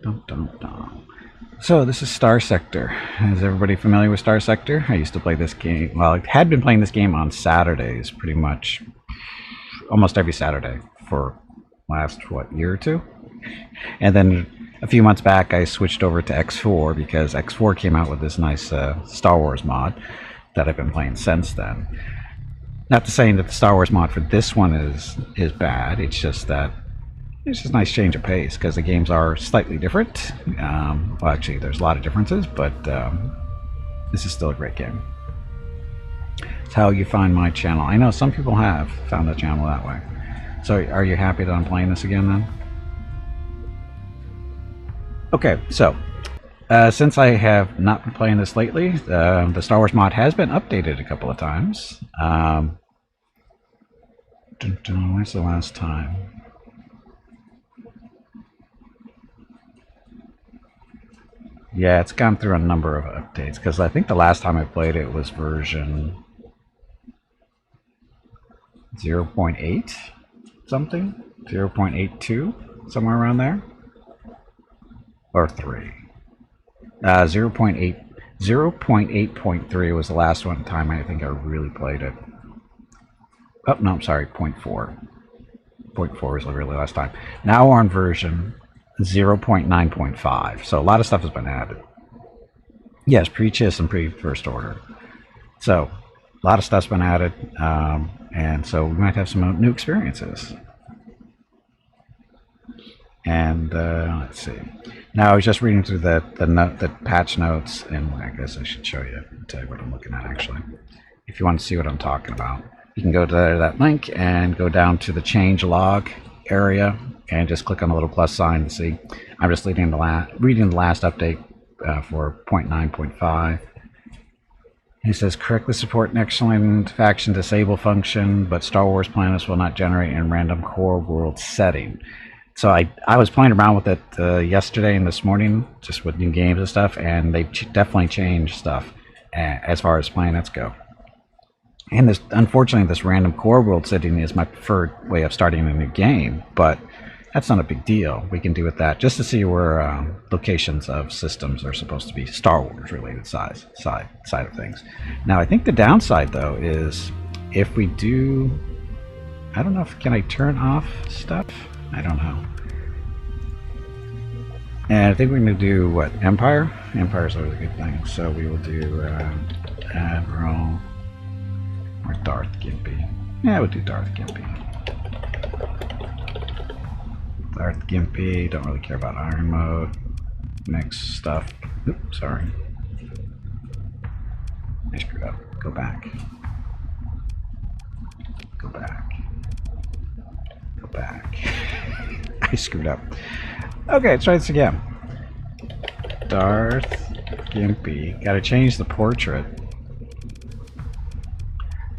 Dun, dun, dun. So this is Starsector. Is everybody familiar with Starsector? I used to play this game. Well, I had been playing this game on Saturdays, pretty much almost every Saturday for last year or two. And then a few months back, I switched over to X4 because X4 came out with this nice Star Wars mod that I've been playing since then. Not to say that the Star Wars mod for this one is bad. It's just that it's just a nice change of pace because the games are slightly different. Well, actually, there's a lot of differences, but this is still a great game. It's how you find my channel. I know some people have found the channel that way. So are you happy that I'm playing this again then? Okay, so since I have not been playing this lately, the Star Wars mod has been updated a couple of times. When's the last time? Yeah, it's gone through a number of updates because I think the last time I played it was version 0.8 something, 0.82, somewhere around there, or 3. 0.8.3 was the last one time I think I really played it. Oh no, I'm sorry, 0.4. 0.4 was the really last time. Now we're on version 0.9.5, so a lot of stuff has been added. Yes, pre-Chiss and pre-First Order. So a lot of stuff's been added, and so we might have some new experiences. And let's see. Now I was just reading through the patch notes, and I guess I should show you, tell you what I'm looking at actually. If you want to see what I'm talking about, you can go to that link and go down to the change log area and just click on the little plus sign to see. I'm just reading the last update for 0.9.5. He says, correctly support Nexerlin faction disable function, but Star Wars planets will not generate in random core world setting. So I was playing around with it yesterday and this morning, just with new games and stuff, and they've definitely changed stuff as far as planets go. And unfortunately, this random core world setting is my preferred way of starting a new game, but that's not a big deal. We can do with that just to see where locations of systems are supposed to be Star Wars related side of things. Now, I think the downside though is if we do, I don't know if can I turn off stuff. I don't know. And I think we're going to do what, Empire? Empire's always a good thing. So we will do Admiral or Darth Gimpy. Yeah, we'll do Darth Gimpy. Darth Gimpy, don't really care about Iron Mode. Next stuff. Oops, sorry. I screwed up. Go back. Go back. Go back. I screwed up. Okay, let's try this again. Darth Gimpy. Gotta change the portrait.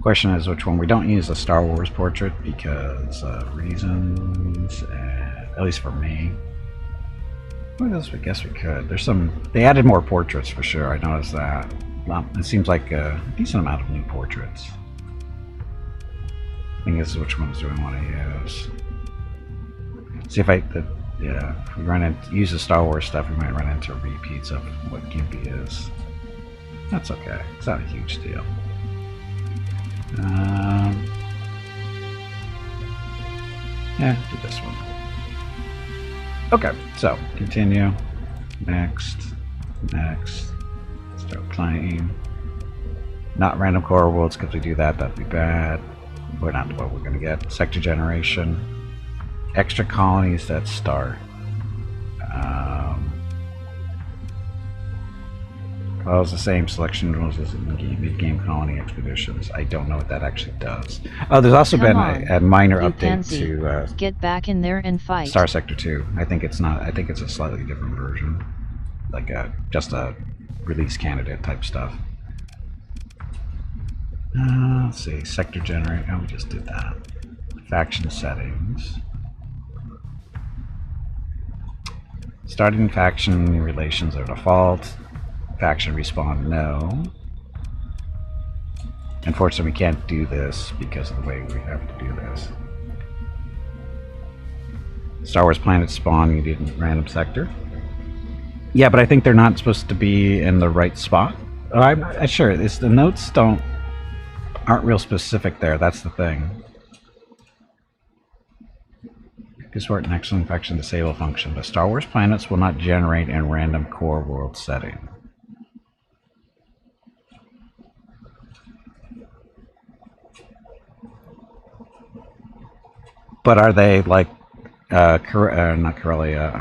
Question is which one. We don't use a Star Wars portrait because of reasons, at least for me. What else? I guess we could. There's some. They added more portraits for sure. I noticed that. It seems like a decent amount of new portraits. I think this is which ones do we want to use. See if if we use the Star Wars stuff, we might run into repeats of what Gimpy is. That's okay. It's not a huge deal. Yeah, do this one. Okay, so continue. Next. Start playing. Not random core worlds, because we do that, that'd be bad. We're not what we're going to get. Sector generation. Extra colonies that start. Follows the same selection rules as in the mid-game colony expeditions. I don't know what that actually does. Oh, there's also been a minor update to get back in there and fight. Starsector 2. I think it's not. I think it's a slightly different version, like just a release candidate type stuff. Let's see. Sector generate. Oh, we just did that. Faction settings. Starting faction relations are default. Faction respawn, no. Unfortunately, we can't do this because of the way we have to do this. Star Wars planet spawn, you did random sector. Yeah, but I think they're not supposed to be in the right spot. Oh, I'm sure it's the notes aren't real specific there. That's the thing. Sort Nexerlin faction disable function, but Star Wars planets will not generate in random core world setting. But are they like not Corellia?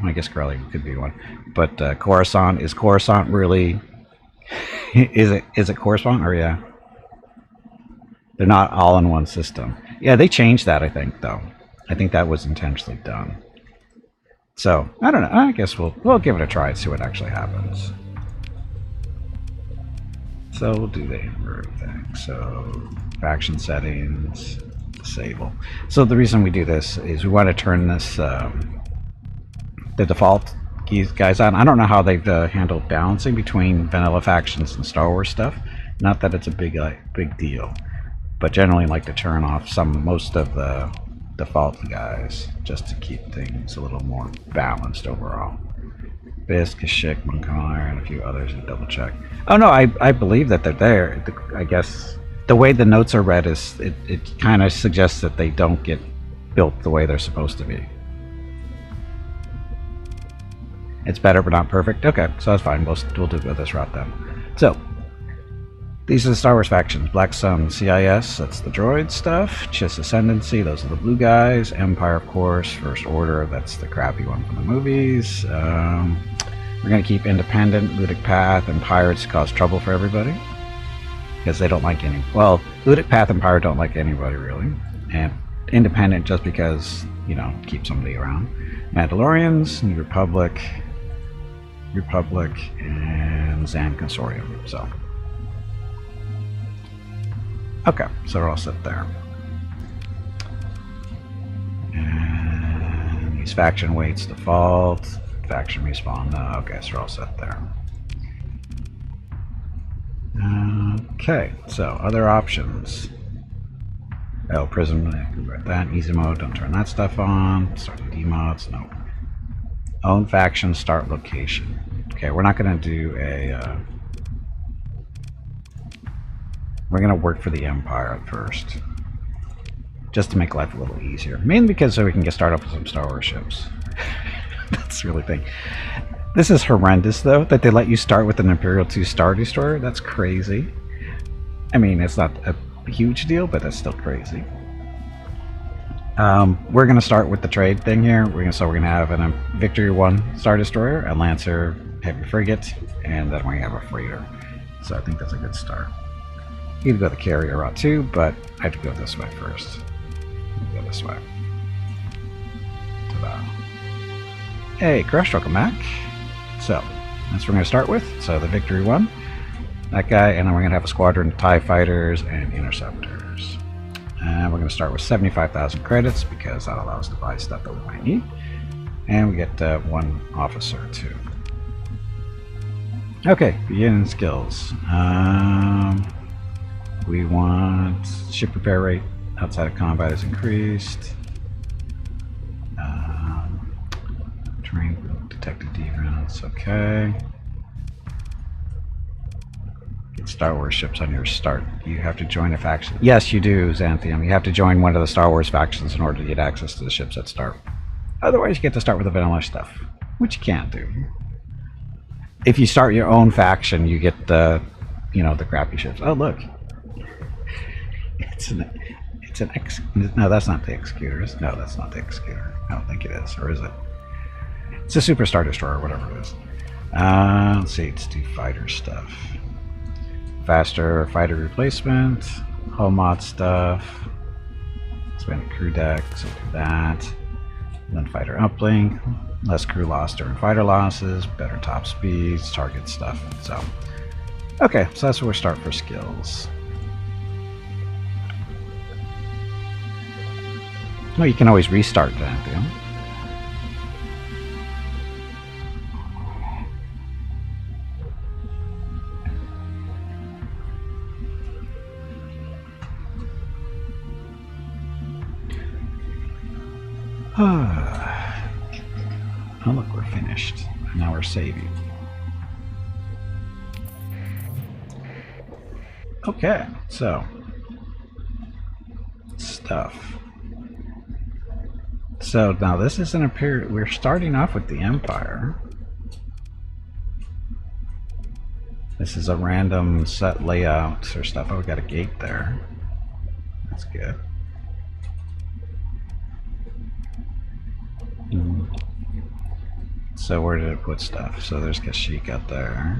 I guess Corellia could be one. But Coruscant, is Coruscant really? is it Coruscant or yeah? They're not all in one system. Yeah, they changed that. I think though. I think that was intentionally done. So I don't know. I guess we'll give it a try and see what actually happens. So we'll do the everything. So faction settings, disable. So the reason we do this is we want to turn this the default guys on. I don't know how they've handled balancing between vanilla factions and Star Wars stuff. Not that it's a big deal, but generally like to turn off most of the default guys just to keep things a little more balanced overall. Bisk, Kashyyyk, Monclar, and a few others to double check. Oh no, I believe that they're there. I guess the way the notes are read is it kind of suggests that they don't get built the way they're supposed to be. It's better but not perfect. Okay, so that's fine. We'll do this route then. So these are the Star Wars factions. Black Sun, CIS, that's the droid stuff. Chiss Ascendancy, those are the blue guys. Empire, of course. First Order, that's the crappy one from the movies. We're going to keep Independent, Ludic Path, and Pirates cause trouble for everybody. Because they don't like any... Well, Ludic Path and Pirate don't like anybody, really. And Independent just because, you know, keep somebody around. Mandalorians, New Republic, and Zan Consortium, so... Okay, so we're all set there. And these faction weights default, faction respawn, no, okay, so we're all set there. Okay, so other options. Oh, Prism, that, easy mode, don't turn that stuff on. Start D mods, no. Own faction, start location. Okay, we're not going to do a... We're going to work for the Empire at first. Just to make life a little easier. Mainly because so we can get started up with some Star Wars ships. That's really thing. This is horrendous, though, that they let you start with an Imperial 2 Star Destroyer. That's crazy. I mean, it's not a huge deal, but that's still crazy. We're going to start with the trade thing here. We're going to have a Victory 1 Star Destroyer, a Lancer Heavy Frigate, and then we have a freighter. So I think that's a good start. You could go the carrier route too, but I have to go this way first. Go this way. Ta-da. Hey, Crush, welcome back. So, that's what we're going to start with. So, the Victory 1, that guy, and then we're going to have a squadron of TIE Fighters and Interceptors. And we're going to start with 75,000 credits because that allows us to buy stuff that we might need. And we get one officer too. Okay, beginning skills. We want ship repair rate outside of combat is increased. Terrain detected defense, okay. Get Star Wars ships on your start. You have to join a faction. Yes, you do, Xanthium. You have to join one of the Star Wars factions in order to get access to the ships at start. Otherwise, you get to start with the vanilla stuff, which you can't do. If you start your own faction, you get the, you know, the crappy ships. Oh, look. No, that's not the Executor. No, that's not the Executor. I don't think it is, or is it? It's a Super Star Destroyer, whatever it is. Let's see, let's do fighter stuff. Faster fighter replacement, hull mod stuff. Expand the crew deck, so we'll do that. And then fighter uplink, less crew loss during fighter losses, better top speeds, target stuff. So, okay, so that's where we start for skills. Well, you can always restart that, you know? Oh, look, we're finished. Now we're saving. Okay, so stuff. So now this isn't a period. We're starting off with the Empire. This is a random set layout or stuff. Oh, we got a gate there. That's good. So where did it put stuff? So there's Kashyyyk up there.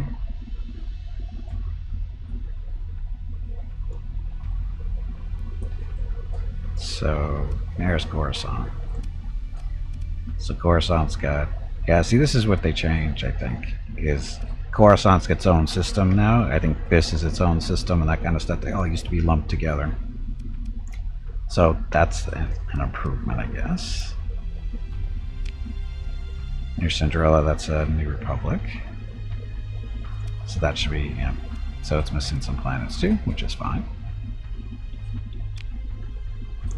So there's Coruscant. So Coruscant's got, yeah, see, this is what they changed, I think, is Coruscant's got its own system now. I think this is its own system and that kind of stuff. They all used to be lumped together. So that's an improvement, I guess. Here's Cinderella, that's a New Republic. So that should be, yeah. So it's missing some planets too, which is fine.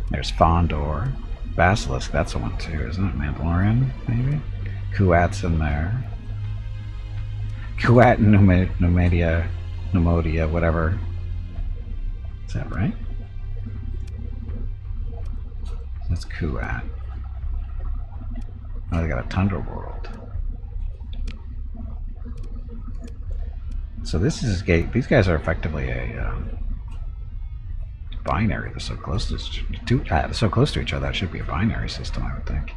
There's Fondor. Basilisk, that's the one too, isn't it? Mandalorian, maybe? Kuat's in there. Kuat and Numodia, whatever. Is that right? That's Kuat. Oh, they got a Tundra world. So this is gate. These guys are effectively a binary. They're so close to each other. That should be a binary system, I would think.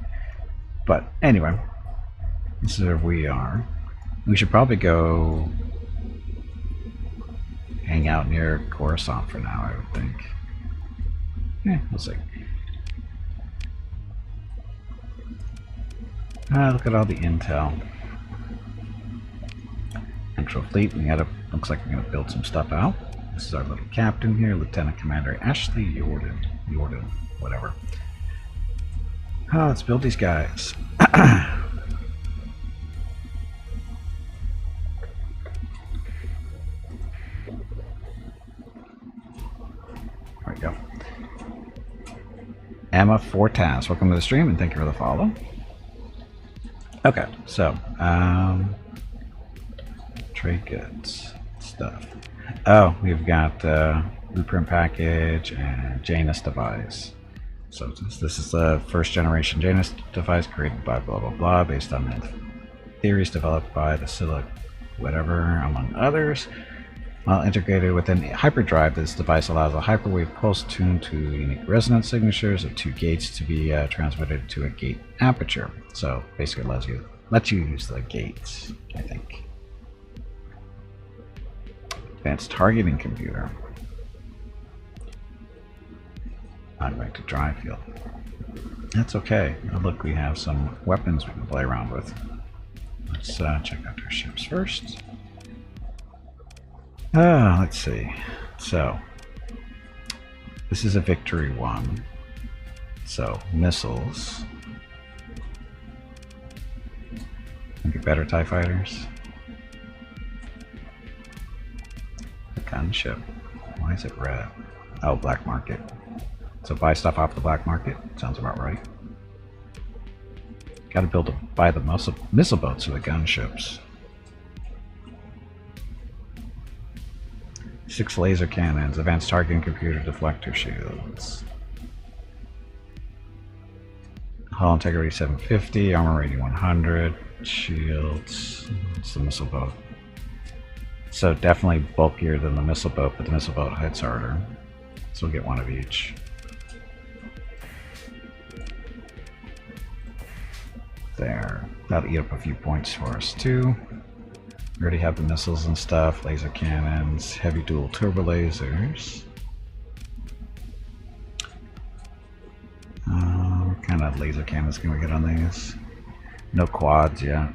But anyway, this is where we are. We should probably go hang out near Coruscant for now, I would think. Yeah, we'll see. Look at all the intel. Central Fleet. Looks like we're gonna build some stuff out. This is our little captain here, Lieutenant Commander Ashley Jordan, whatever. Let's build these guys. There we go. Emma Fortas, welcome to the stream and thank you for the follow. Okay, so trade goods stuff. Oh, we've got blueprint package and Janus device. So this is the first generation Janus device created by blah blah blah based on the theories developed by the Silic whatever among others. While integrated within a hyperdrive, this device allows a hyperwave pulse tuned to unique resonance signatures of 2 gates to be transmitted to a gate aperture. So basically lets you use the gates, I think. Advanced targeting computer. Not going to drive field. That's okay. Oh, look, we have some weapons we can play around with. Let's check out our ships first. Let's see. So, this is a victory one. So, missiles. Think better TIE fighters. The gunship. Why is it red? Oh, black market. So buy stuff off the black market. Sounds about right. Got to buy the missile boats or the gunships. 6 laser cannons, advanced targeting computer, deflector shields. Hull integrity 750, armor rating 100, shields. It's the missile boat. So definitely bulkier than the missile boat, but the missile boat hits harder. So we'll get one of each. There. That'll eat up a few points for us too. We already have the missiles and stuff, laser cannons, heavy dual turbo lasers. What kind of laser cannons can we get on these? No quads yet.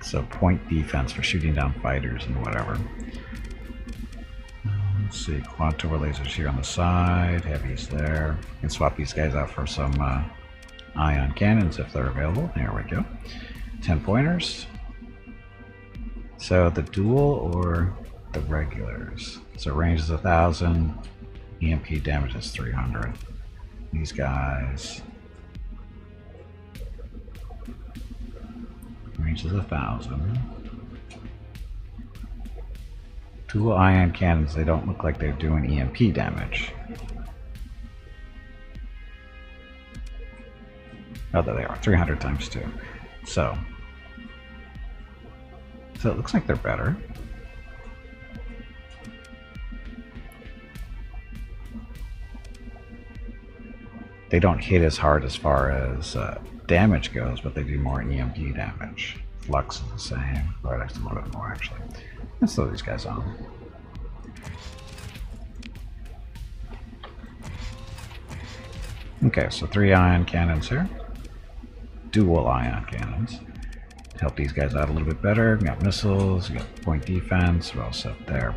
So point defense for shooting down fighters and whatever. Let's see, quad turbo lasers here on the side, heavies there. You can swap these guys out for some ion cannons if they're available. There we go. 10 pointers. So the dual or the regulars. So range is 1,000. EMP damage is 300. These guys, range is 1,000. Dual ion cannons, they don't look like they're doing EMP damage. Oh, there they are, 300 times 2. So it looks like they're better. They don't hit as hard as far as damage goes, but they do more EMP damage. Flux is the same, but actually a little bit more actually. Let's throw these guys on. Okay, so 3 ion cannons here. Dual ion cannons. Help these guys out a little bit better. We got missiles, we got point defense, we're all set there.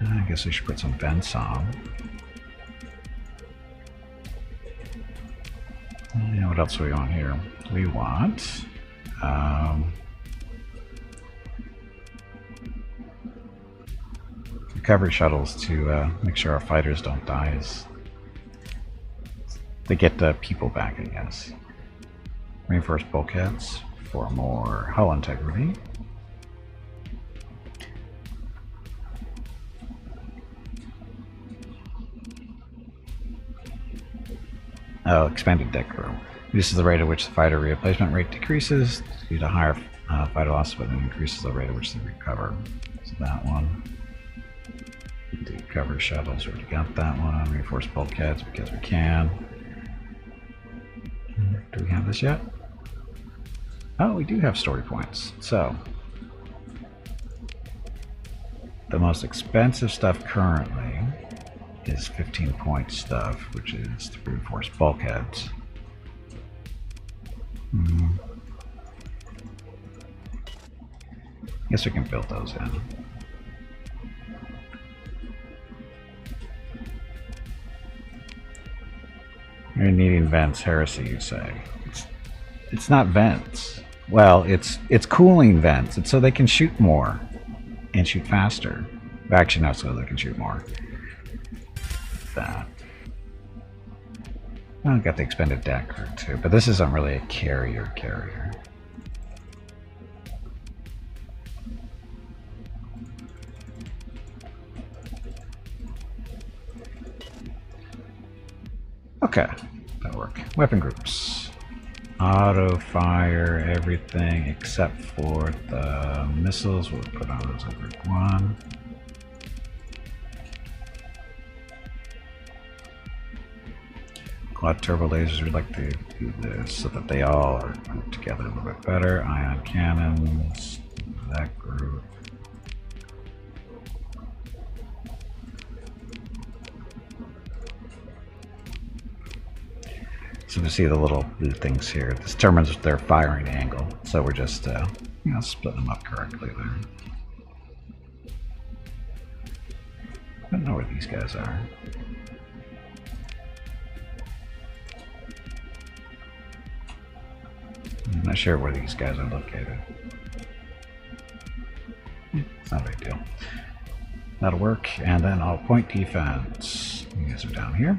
I guess we should put some vents on. Yeah, what else do we want here? We want recovery shuttles to make sure our fighters don't die as they get people back, I guess. Reinforced bulkheads for more hull integrity. Oh, expanded deck crew. This is the rate at which the fighter replacement rate decreases due to higher fighter loss, but it increases the rate at which they recover. So that one. The recovery shuttles, we already got that one. Reinforced bulkheads because we can. Do we have this yet? Oh, we do have story points. So, the most expensive stuff currently is 15-point stuff, which is the reinforced bulkheads. Guess we can build those in. You're needing vents, heresy, you say. It's not vents. Well, it's cooling vents. It's so they can shoot more and shoot faster. Actually, not so they can shoot more. That. I got the expended deck crew too, but this isn't really a carrier. Okay, that'll work. Weapon groups. Auto fire everything except for the missiles. We'll put on as a group 1. Quad turbo lasers, we'd like to do this so that they all are grouped together a little bit better. Ion cannons, that group. So we see the little blue things here. This determines their firing angle. So we're just splitting them up correctly there. I don't know where these guys are. I'm not sure where these guys are located. It's not a big deal. That'll work. And then I'll point defense. You guys are down here.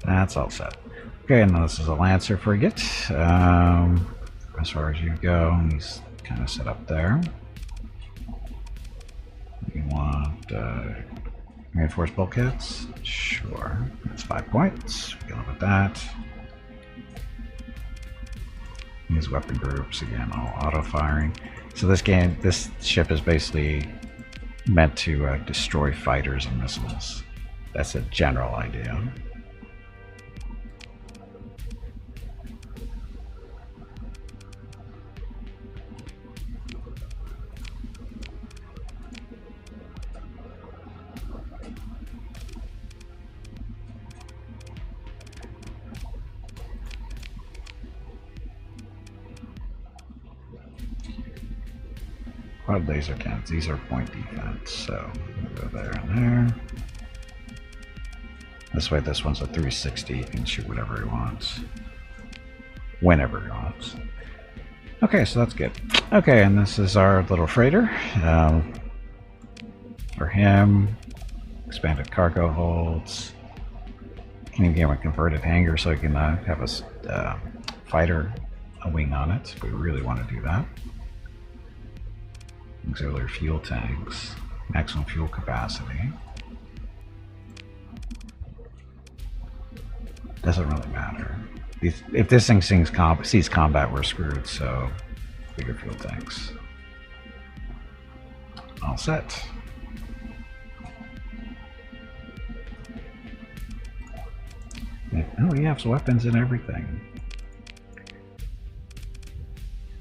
That's all set. Okay, and this is a Lancer frigate. As far as you go, he's kind of set up there. You want reinforced bulkheads? Sure. That's 5 points. We can live with that. These weapon groups, again, all auto-firing. So this ship is basically meant to destroy fighters and missiles. That's a general idea. Quad laser cannons, these are point defense, so we'll go there and there. This way, this one's a 360, he can shoot whatever he wants. Whenever he wants. Okay, so that's good. Okay, and this is our little freighter. For him, expanded cargo holds. Can even get a converted hangar so he can have a fighter, a wing on it if we really want to do that. Auxiliary fuel tanks, maximum fuel capacity. Doesn't really matter. If this thing sees combat, we're screwed, so bigger fuel tanks. All set. Oh, he has weapons and everything.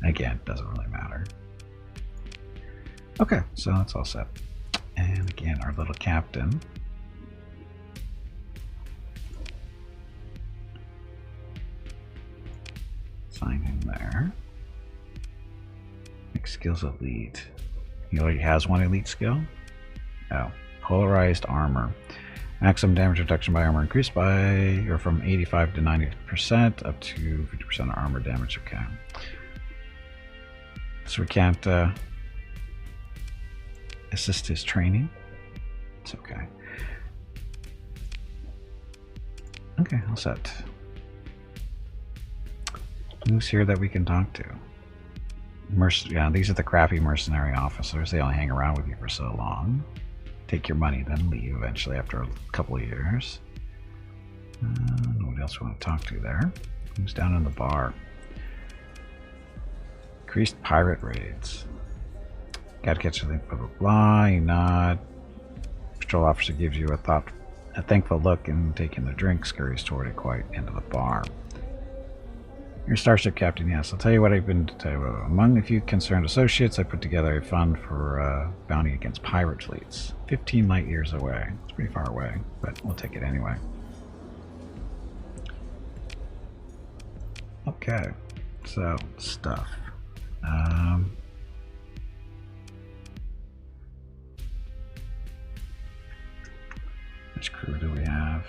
Again, doesn't really matter. Okay, so that's all set. And again, our little captain. Sign him there. Make skills elite. He already has one elite skill? Oh. Polarized armor. Maximum damage reduction by armor increased by or from 85 to 90% up to 50% armor damage. Okay. So we can't assist his training. It's okay. Okay, all set. Who's here that we can talk to? Yeah, these are the crappy mercenary officers. They only hang around with you for so long. Take your money, then leave eventually after a couple of years. What else we want to talk to there? Who's down in the bar? Increased pirate raids. Gotta catch a link, blah blah blah. You nod. Patrol officer gives you a thankful look and taking the drink scurries toward it quite into the bar. You're Starship Captain, yes. I'll tell you what I've been to tell you. Among a few concerned associates, I put together a fund for bounty against pirate fleets. 15 light years away. It's pretty far away, but we'll take it anyway. Okay, so stuff. Which crew do we have?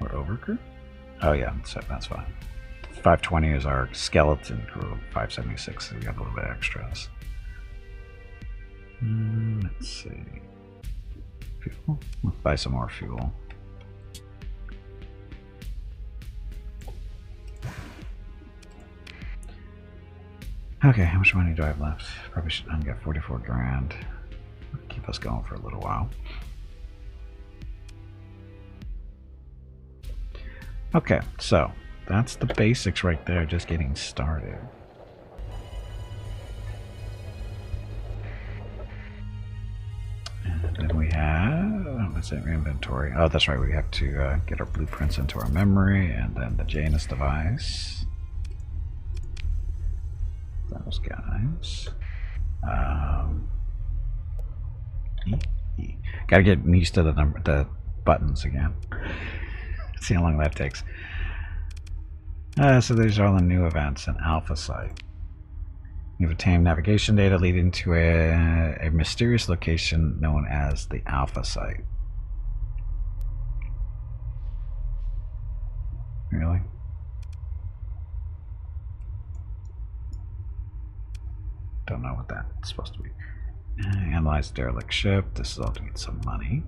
Or overcrew? Oh yeah, so that's fine. 520 is our skeleton crew. 576, so we got a little bit extras. Let's see. Fuel? Let's buy some more fuel. Okay, how much money do I have left? Probably should get 44 grand. Keep us going for a little while. Okay, so that's the basics right there, just getting started. And then we have, let's say inventory. Oh, that's right, we have to get our blueprints into our memory, and then the Janus device. Those guys. Gotta get used to the buttons again. See how long that takes. So these are all the new events in Alpha Site. You've obtained navigation data leading to a mysterious location known as the Alpha Site. Really? Don't know what that's supposed to be. Analyze derelict ship. This is all to get some money.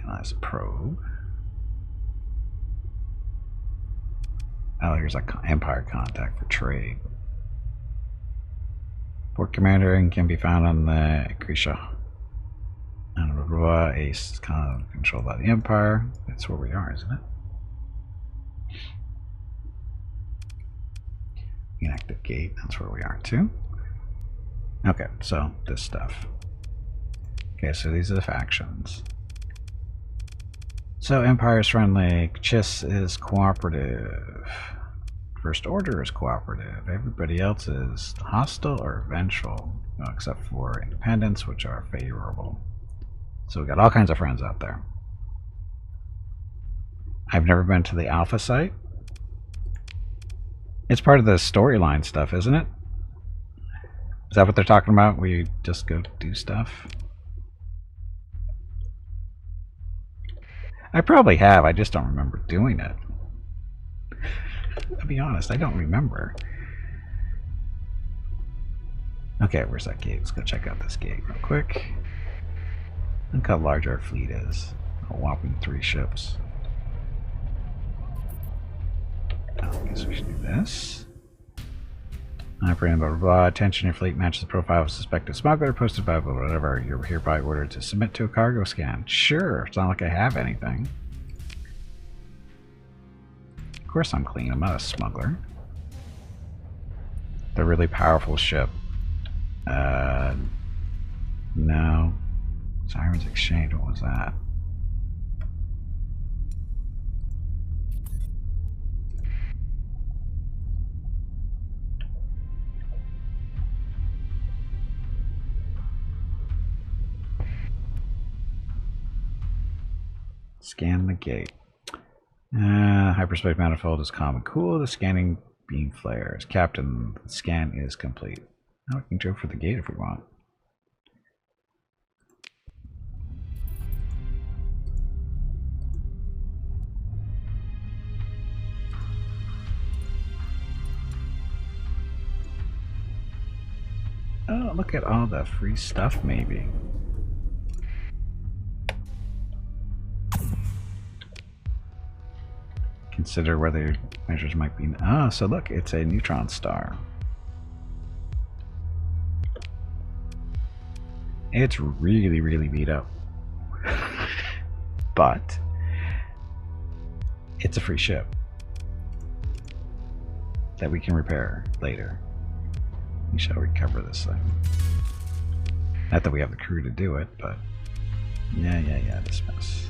Analyze probe. Oh, here's an Empire contact for trade. Port commander can be found on the Grisha. And Rua is kind of controlled by the Empire. That's where we are, isn't it? Inactive gate, that's where we are too. Okay, so this stuff. Okay, so these are the factions. So Empire is friendly, Chiss is cooperative, First Order is cooperative, everybody else is hostile or vengeful, except for Independents, which are favorable. So we got all kinds of friends out there. I've never been to the Alpha Site. It's part of the storyline stuff, isn't it? Is that what they're talking about? Where you just go do stuff? I probably have, I just don't remember doing it. I'll be honest, I don't remember. Okay, where's that gate? Let's go check out this gate real quick. Look how large our fleet is. A whopping 3 ships. I guess we should do this. Blah, blah, blah. Attention, your fleet matches the profile of a suspected smuggler posted by whatever. You're hereby ordered to submit to a cargo scan. Sure, it's not like I have anything. Of course I'm clean, I'm not a smuggler. The really powerful ship. No. Sirens Exchange, what was that? Scan the gate. Hyperspace manifold is calm and cool. The scanning beam flares. Captain, the scan is complete. Now we can go for the gate if we want. Oh, look at all the free stuff, maybe. Consider whether your measures might be... Ah, so look, it's a neutron star. It's really, really beat up. But it's a free ship that we can repair later. We shall recover this thing. Not that we have the crew to do it, but yeah, dismiss.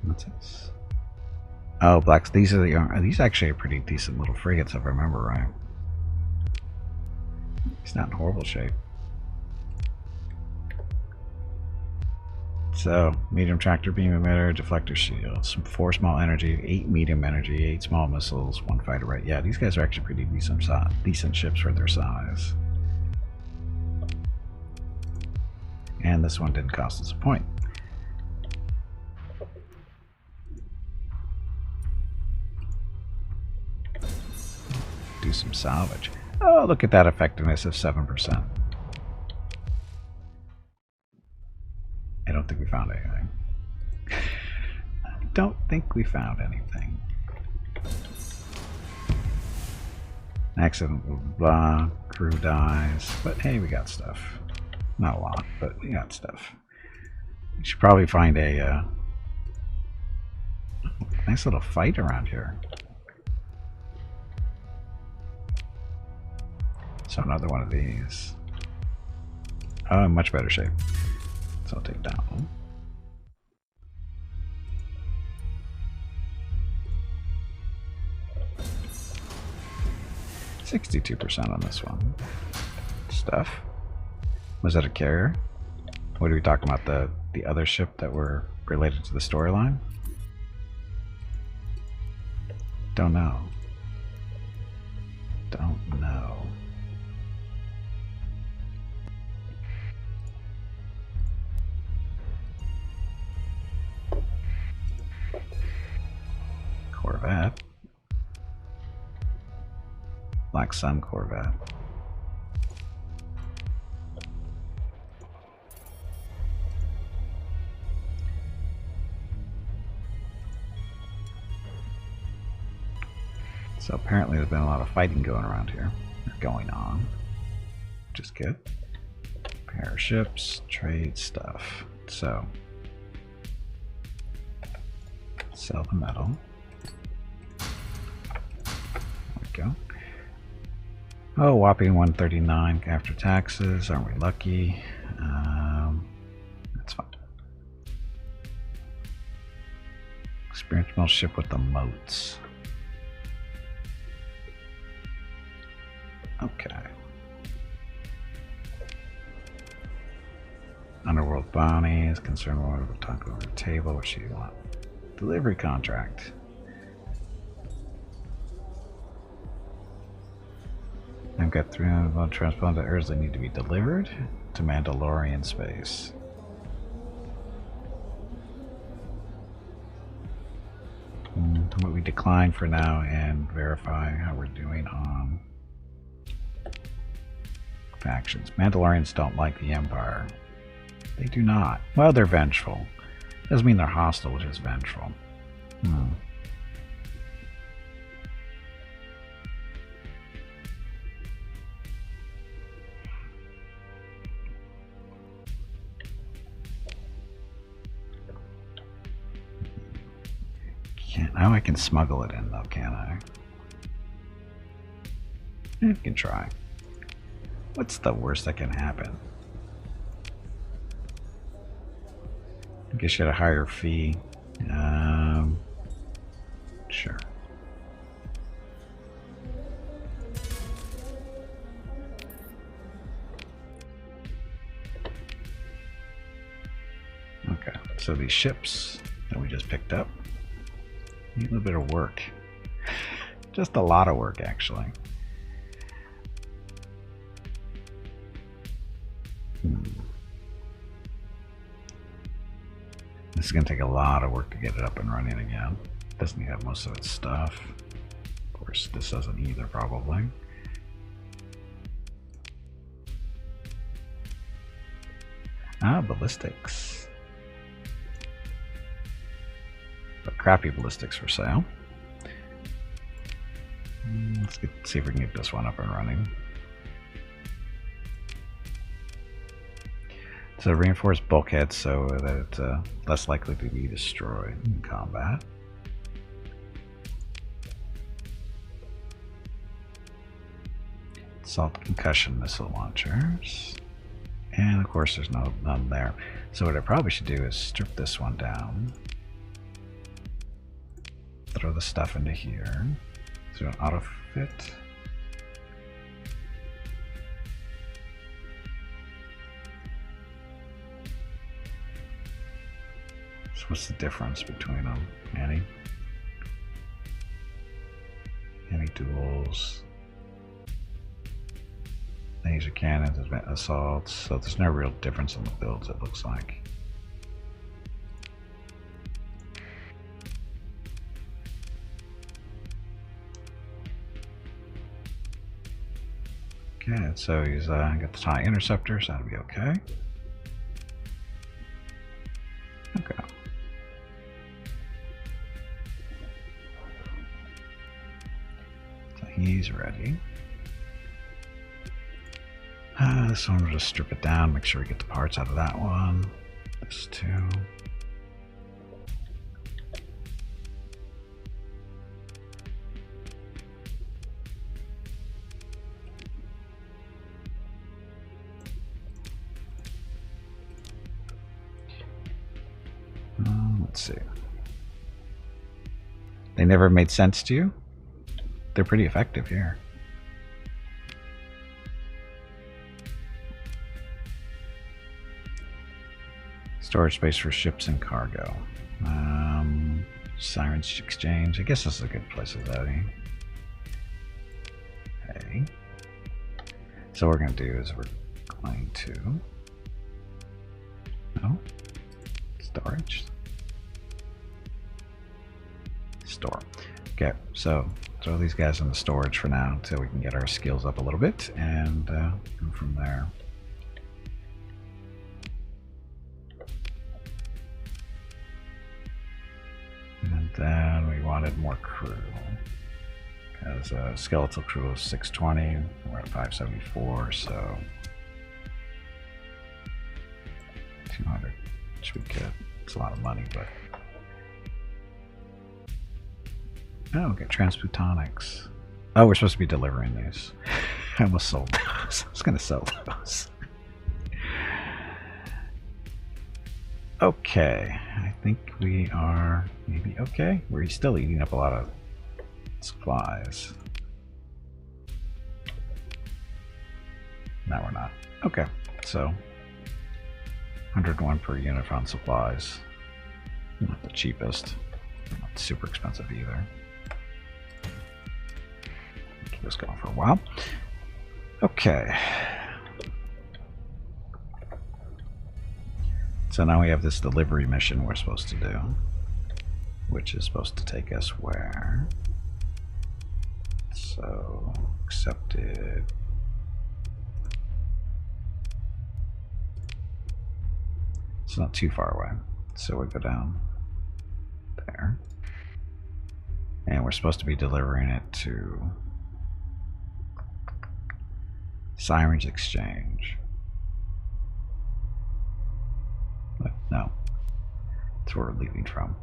What's this? Oh, blacks. These are these actually are pretty decent little frigates, if I remember right. It's not in horrible shape. So, medium tractor beam emitter, deflector shield, some 4 small energy, 8 medium energy, 8 small missiles, 1 fighter right. Yeah, these guys are actually pretty decent ships for their size. And this one didn't cost us a point. Do some salvage. Oh, look at that effectiveness of 7%. I don't think we found anything. I don't think we found anything. Accident, blah, blah, blah. Crew dies. But hey, we got stuff. Not a lot, but we got stuff. We should probably find a nice little fight around here. So another one of these. Oh, in much better shape. So I'll take that one. %62% on this one. Stuff. Was that a carrier? What are we talking about? The other ship that were related to the storyline? Don't know. Don't know. Corvette. Black Sun Corvette. So apparently there's been a lot of fighting going around here. Going on. Which is good. Pair of ships, trade stuff. So sell the metal. Go. Oh, whopping 139 after taxes. Aren't we lucky? That's fine. Experimental ship with the moats. Okay. Underworld bounties. Concerned with we'll talk over the table. What do you want? Delivery contract. I've got 300 transponder errors that need to be delivered to Mandalorian space. we decline for now and verify how we're doing on factions. Mandalorians don't like the Empire. They do not. Well, they're vengeful. Doesn't mean they're hostile, just vengeful. Now I can smuggle it in though, can't I? You can try. What's the worst that can happen? I guess you get a higher fee. Sure. Okay, so these ships that we just picked up need a little bit of work. Just a lot of work, actually. This is going to take a lot of work to get it up and running again. Doesn't have most of its stuff. Of course, this doesn't either, probably. Ballistics. But crappy ballistics for sale. Let's see if we can get this one up and running. So reinforced bulkheads so that it's less likely to be destroyed in combat. Assault concussion missile launchers. And of course there's none there. So what I probably should do is strip this one down. Throw the stuff into here. So an auto fit. So what's the difference between them, Annie? Duels. Laser cannons, assaults. So there's no real difference in the builds, it looks like. Okay, so he's got the TIE interceptors, that'll be okay. Okay. So he's ready. This one, we'll just strip it down, make sure we get the parts out of that one. This too. Let's see. They never made sense to you? They're pretty effective here. Storage space for ships and cargo. Sirens exchange. I guess this is a good place to go. Okay. So what we're going to do is we're going to... No? Storage. Store. Okay, so throw these guys in the storage for now until we can get our skills up a little bit and go from there. And then we wanted more crew. As a skeletal crew of 620, we're at 574, so 200 should be good. It's a lot of money, but oh, get Transplutonics. Oh, we're supposed to be delivering these. I almost sold those. I was going to sell those. Okay, I think we are maybe okay. We're still eating up a lot of supplies. No, we're not. Okay, so 101 per unit on supplies. Not the cheapest. Not super expensive either. Keep this going for a while. Okay. So now we have this delivery mission we're supposed to do. which is supposed to take us where? So, accepted. It's not too far away. So we go down there. And we're supposed to be delivering it to Sirens Exchange. But no. That's where we're leaving from.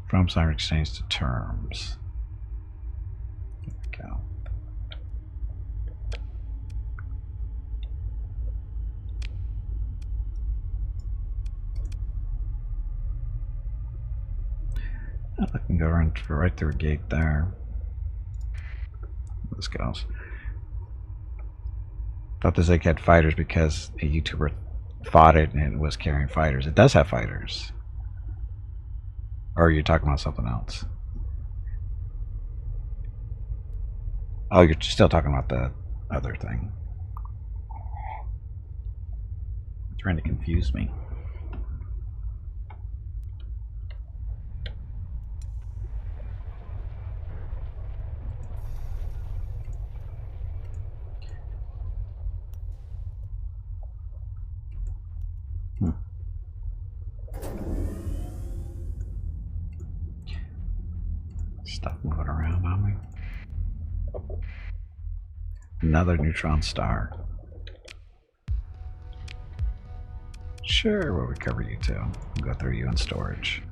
From Siren Exchange to Terms. There we go. I can go right through a gate there. This goes. Thought this egg had fighters because a YouTuber fought it and it was carrying fighters. It does have fighters. Or are you talking about something else? Oh, you're still talking about the other thing. You're trying to confuse me. Stuff moving around on me. Another neutron star. Sure, we'll recover you too. We'll go through you in storage.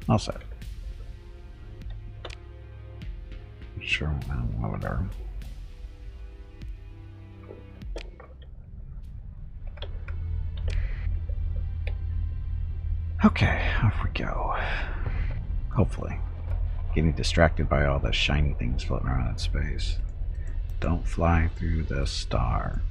All set. Sure, whatever. Okay, off we go. Hopefully. Getting distracted by all the shiny things floating around in space. Don't fly through the star.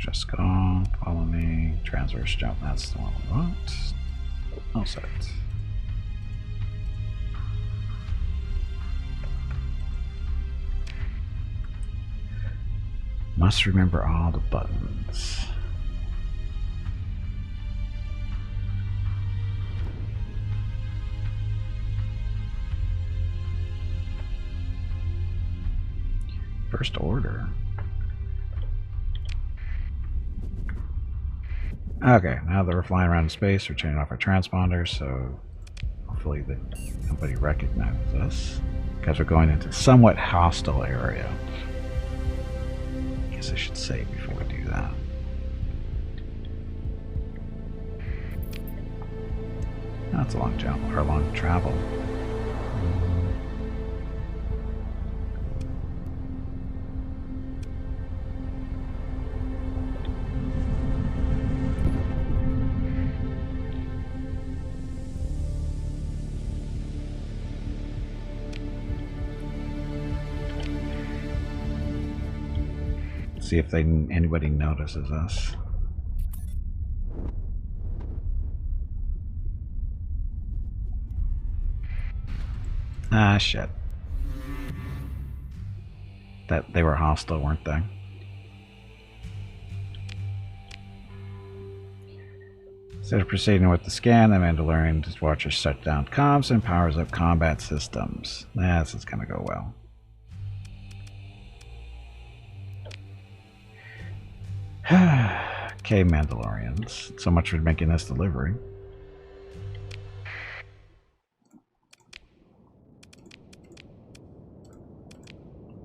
Just go, follow me, transverse jump, that's the one we want. All set. Must remember all the buttons. First order. Okay, now that we're flying around in space, we're turning off our transponders, so hopefully nobody recognizes us, because we're going into a somewhat hostile area. I guess I should save before we do that. That's a long jump, or a long travel. See if anybody notices us. Ah, shit. That they were hostile, weren't they? Instead of proceeding with the scan, the Mandalorian watcher shuts down comms and powers up combat systems. This is gonna go well. Okay, Mandalorians. So much for making this delivery.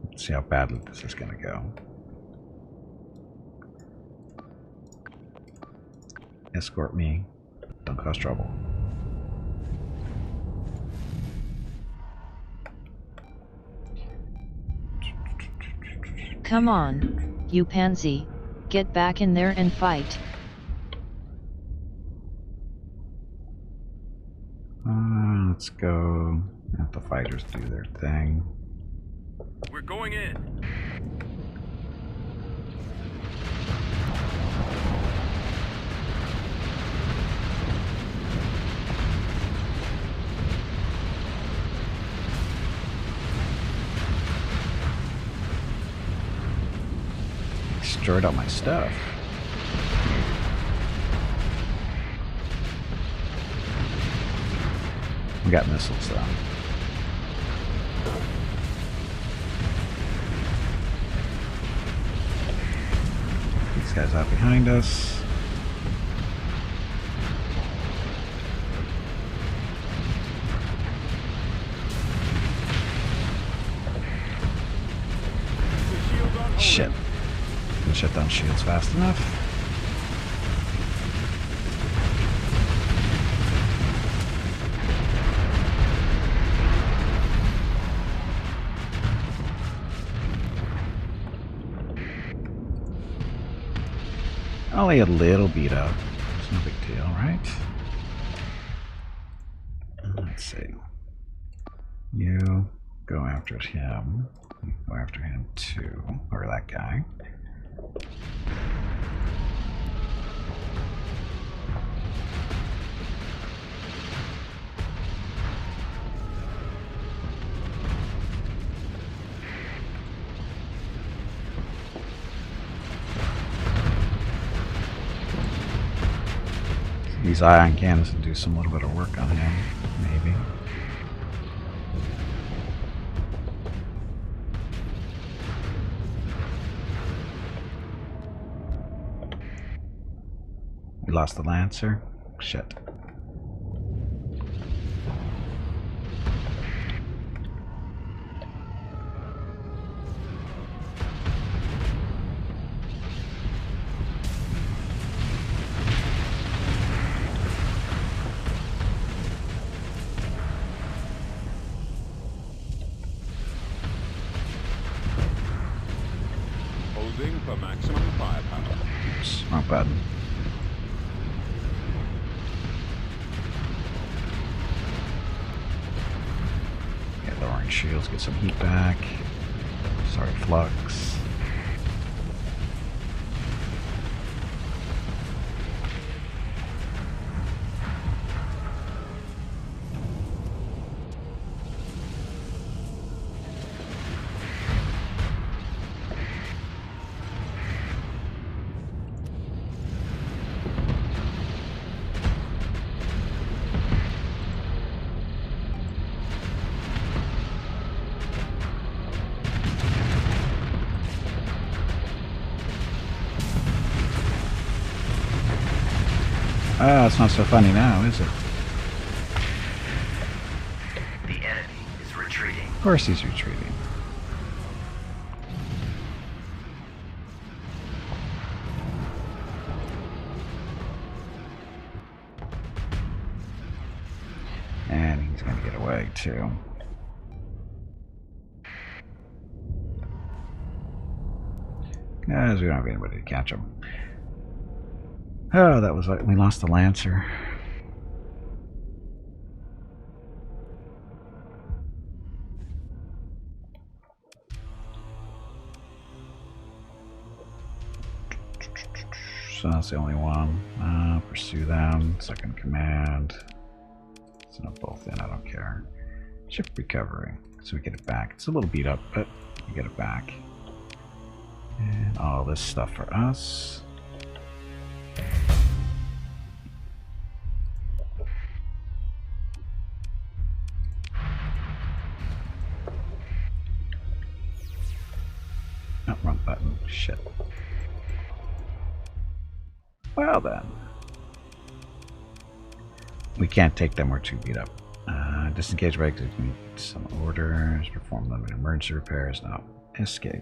Let's see how badly this is gonna go. Escort me. Don't cause trouble. Come on, you pansy, get back in there and fight. Let's go. Let the fighters do their thing. We're going in. Destroyed all my stuff. We got missiles though. These guys out behind us. Shit. Didn't shut down shields fast enough. Only a little beat up. It's no big deal, right? Let's see. You go after him. You go after him too. Or that guy. These ion cannons will do some little bit of work on him, maybe. We lost the Lancer. Shit. Holding for maximum firepower. Oops, wrong button. Yeah, lowering shields, get some heat back. Sorry, flux. Ah, it's not so funny now, is it? The enemy is retreating. Of course he's retreating. And he's going to get away too. As we don't have anybody to catch him. Oh, that was like we lost the Lancer. So that's the only one. Pursue them. Second command. It's not both in, I don't care. Ship recovery. So we get it back. It's a little beat up, but we get it back. And all this stuff for us. Oh, wrong button. Shit. Well then. We can't take them, we're too beat up. Disengage by executing some orders, perform limited emergency repairs, no. Escape.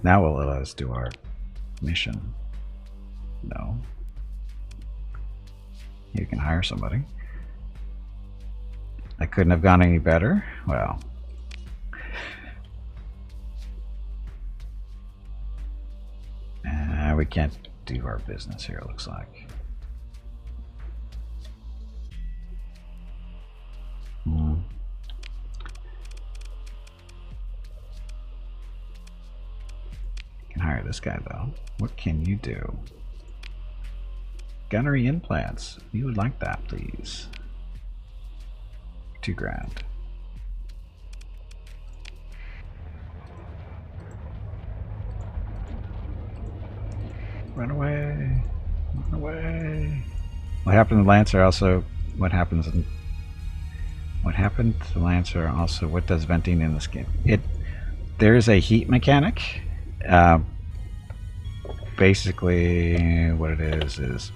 Now will let us do our mission. No. You can hire somebody. I couldn't have gone any better. Well, we can't do our business here, it looks like. Can hire this guy though. What can you do? Gunnery implants. You would like that, please. 2 grand. Run away. Run away. What happened to Lancer also? What happens in... What happened to Lancer also? What does venting in this game? There's a heat mechanic. Basically, what it is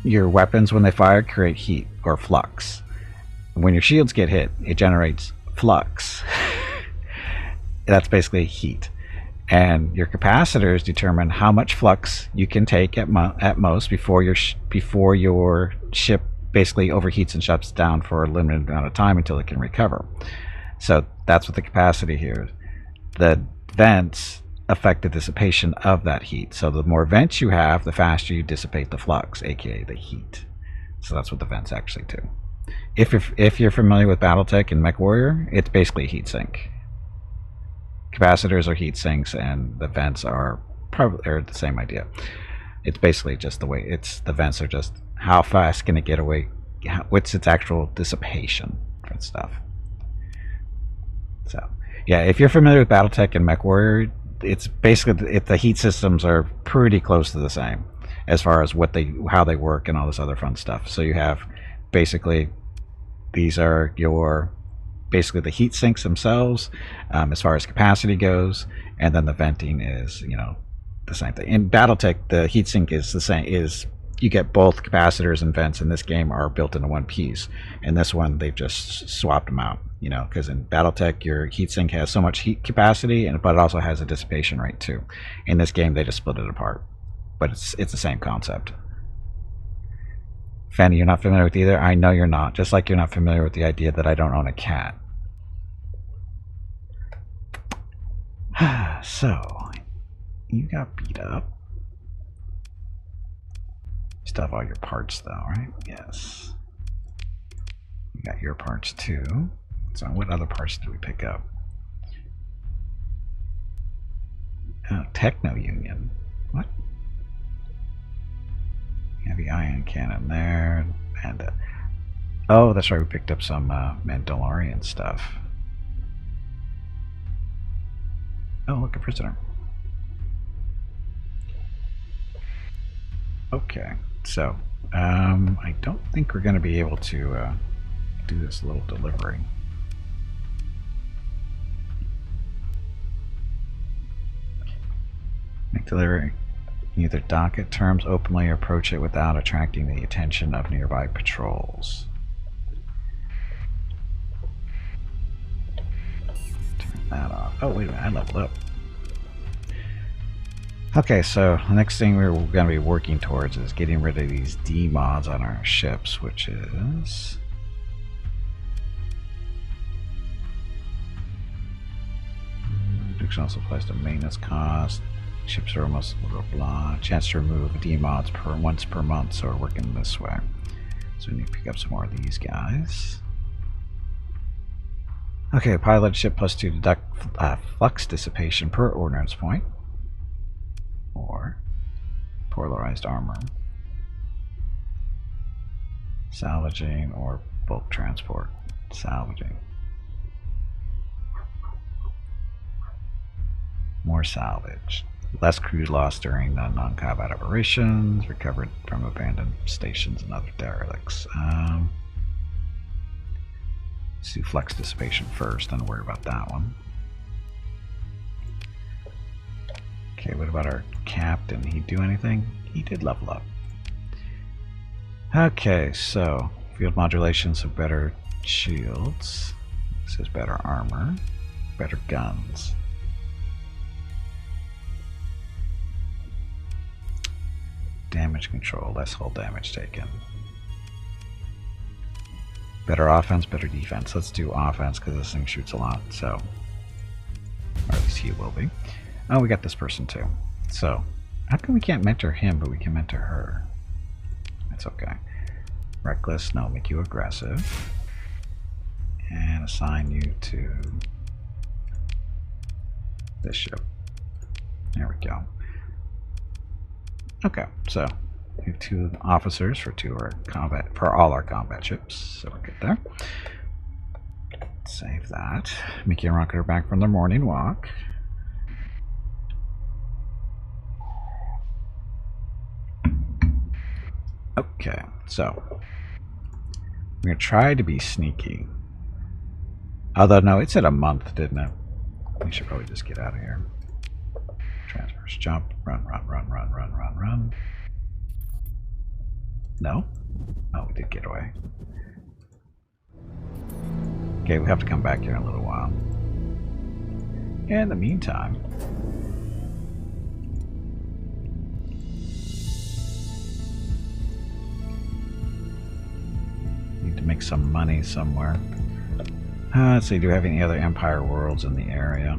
your weapons, when they fire, create heat or flux. When your shields get hit, it generates flux. That's basically heat. And your capacitors determine how much flux you can take at most before your ship basically overheats and shuts down for a limited amount of time until it can recover. So that's what the capacity here is. The vents affect the dissipation of that heat. So the more vents you have, the faster you dissipate the flux, aka the heat. So that's what the vents actually do. If you're familiar with BattleTech and MechWarrior, it's basically a heat sink. Capacitors are heat sinks, and the vents are probably the same idea. It's basically just the way the vents are just how fast can it get away, what's its actual dissipation and stuff. So yeah, if you're familiar with BattleTech and MechWarrior, it's basically the heat systems are pretty close to the same as far as how they work and all this other fun stuff. So you have basically these are basically the heat sinks themselves as far as capacity goes, and then the venting is the same thing. In BattleTech, the heat sink is the same. You get both capacitors and vents in this game are built into one piece. In this one, they've just swapped them out. Because in BattleTech, your heatsink has so much heat capacity, but it also has a dissipation rate too. In this game, they just split it apart, but it's the same concept. Fanny, you're not familiar with either? I know you're not. Just like you're not familiar with the idea that I don't own a cat. So, you got beat up. You still have all your parts though, right? Yes. You got your parts too. So what other parts did we pick up? Oh, Techno Union. What? Heavy ion cannon there. And oh, that's right, we picked up some Mandalorian stuff. Oh, look, a prisoner. Okay, so I don't think we're going to be able to do this little delivery. Make delivery. Either dock at terms openly or approach it without attracting the attention of nearby patrols. Turn that off. Oh, wait a minute, I leveled up. Okay, so the next thing we're going to be working towards is getting rid of these D mods on our ships, which is... Reduction also applies to maintenance cost. Ships are almost blah blah. Chance to remove D mods once per month, so we're working this way. So we need to pick up some more of these guys. Okay, pilot ship +2 deduct flux dissipation per ordnance point. Or polarized armor. Salvaging or bulk transport. Salvaging. More salvage. Less crew loss during non-combat operations. Recovered from abandoned stations and other derelicts. Let's do flux dissipation first, don't worry about that one. Okay, what about our captain? Did he do anything? He did level up. Okay, so field modulation, so better shields. This is better armor, better guns. damage control, less hull damage taken. Better offense, better defense. Let's do offense because this thing shoots a lot, so. Or at least he will be. Oh, we got this person too. So, how come we can't mentor him, but we can mentor her? That's okay. Reckless, no, make you aggressive. And assign you to this ship. There we go. Okay, so we have 2 officers for all our combat ships, so we're good there. Save that. Mickey and Rocket are back from their morning walk. Okay, so we're gonna try to be sneaky. Although no, it said a month, didn't it? We should probably just get out of here. Transfers, jump, run, run, run, run, run, run, run. No? Oh, we did get away. Okay, we have to come back here in a little while. In the meantime, need to make some money somewhere. Let's see, do we have any other Empire worlds in the area?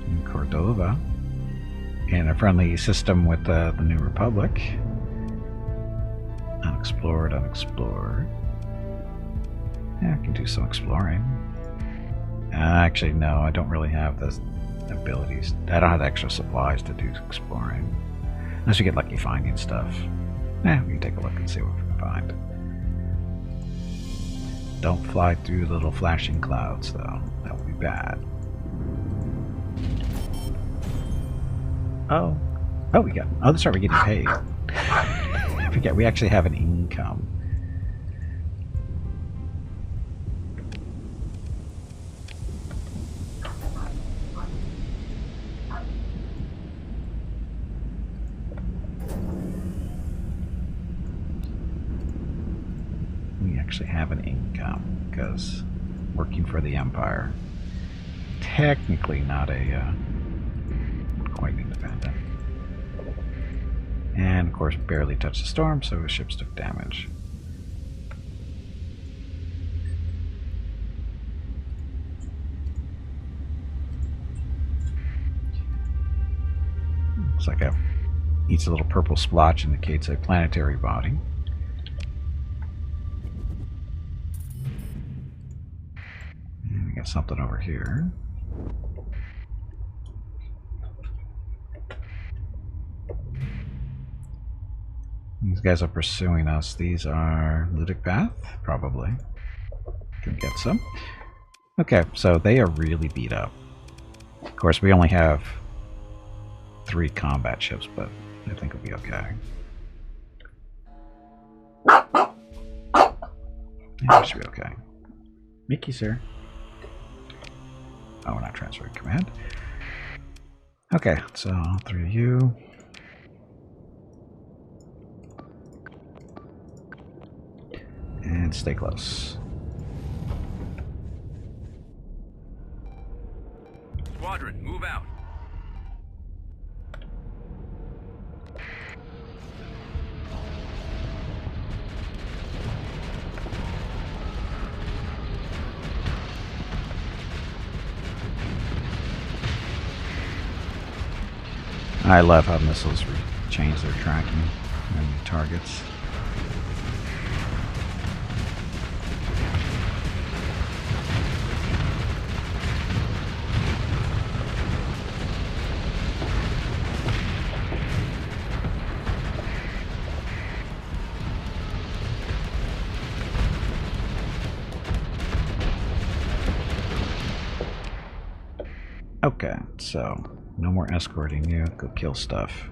In Cordova. In a friendly system with the New Republic. Unexplored, unexplored. Yeah, I can do some exploring. Actually, no, I don't really have the abilities. I don't have the extra supplies to do exploring. Unless we get lucky finding stuff. We can take a look and see what we can find. Don't fly through little flashing clouds, though. That would be bad. Oh. Oh, that's right, we're getting paid. I forget, we actually have an income. We actually have an income because working for the Empire. Technically not a quite independent. And of course barely touched the storm, so his ships took damage. Looks like each little purple splotch indicates a planetary body. And we got something over here. These guys are pursuing us. These are Ludic Path, probably. Can get some. Okay, so they are really beat up. Of course, we only have 3 combat ships, but I think it'll be okay. Yeah, it should be okay. Mickey, sir. Oh, we're not transferring command. Okay, so 3 of you. And stay close. Squadron, move out. I love how missiles change their tracking and targets. Okay, so no more escorting you. Go kill stuff.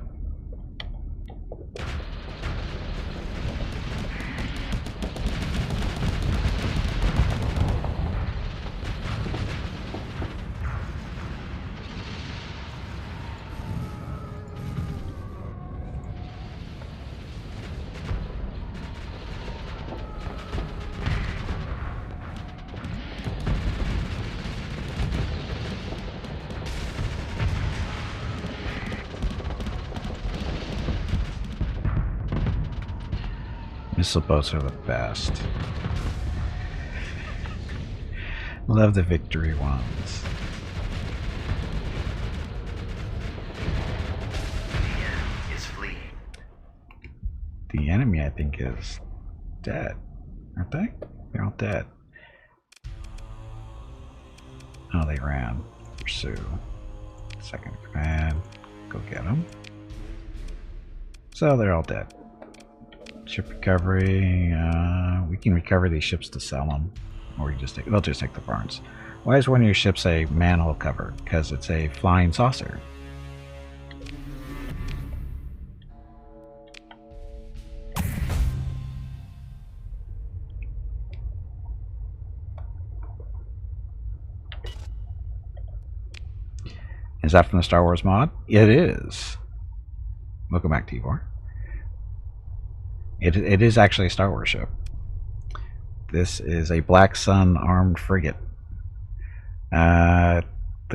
Missile boats are the best. Love the victory ones. The enemy is fleeing. The enemy, I think, is dead. Aren't they? They're all dead. Oh, they ran. Pursue. Second command. Go get them. So they're all dead. Ship recovery. We can recover these ships to sell them. Or you just take, they'll just take the parts. Why is one of your ships a manhole cover? Because it's a flying saucer. Is that from the Star Wars mod? It is. Welcome back, Tibor. It is actually a Star Wars ship. This is a Black Sun armed frigate. The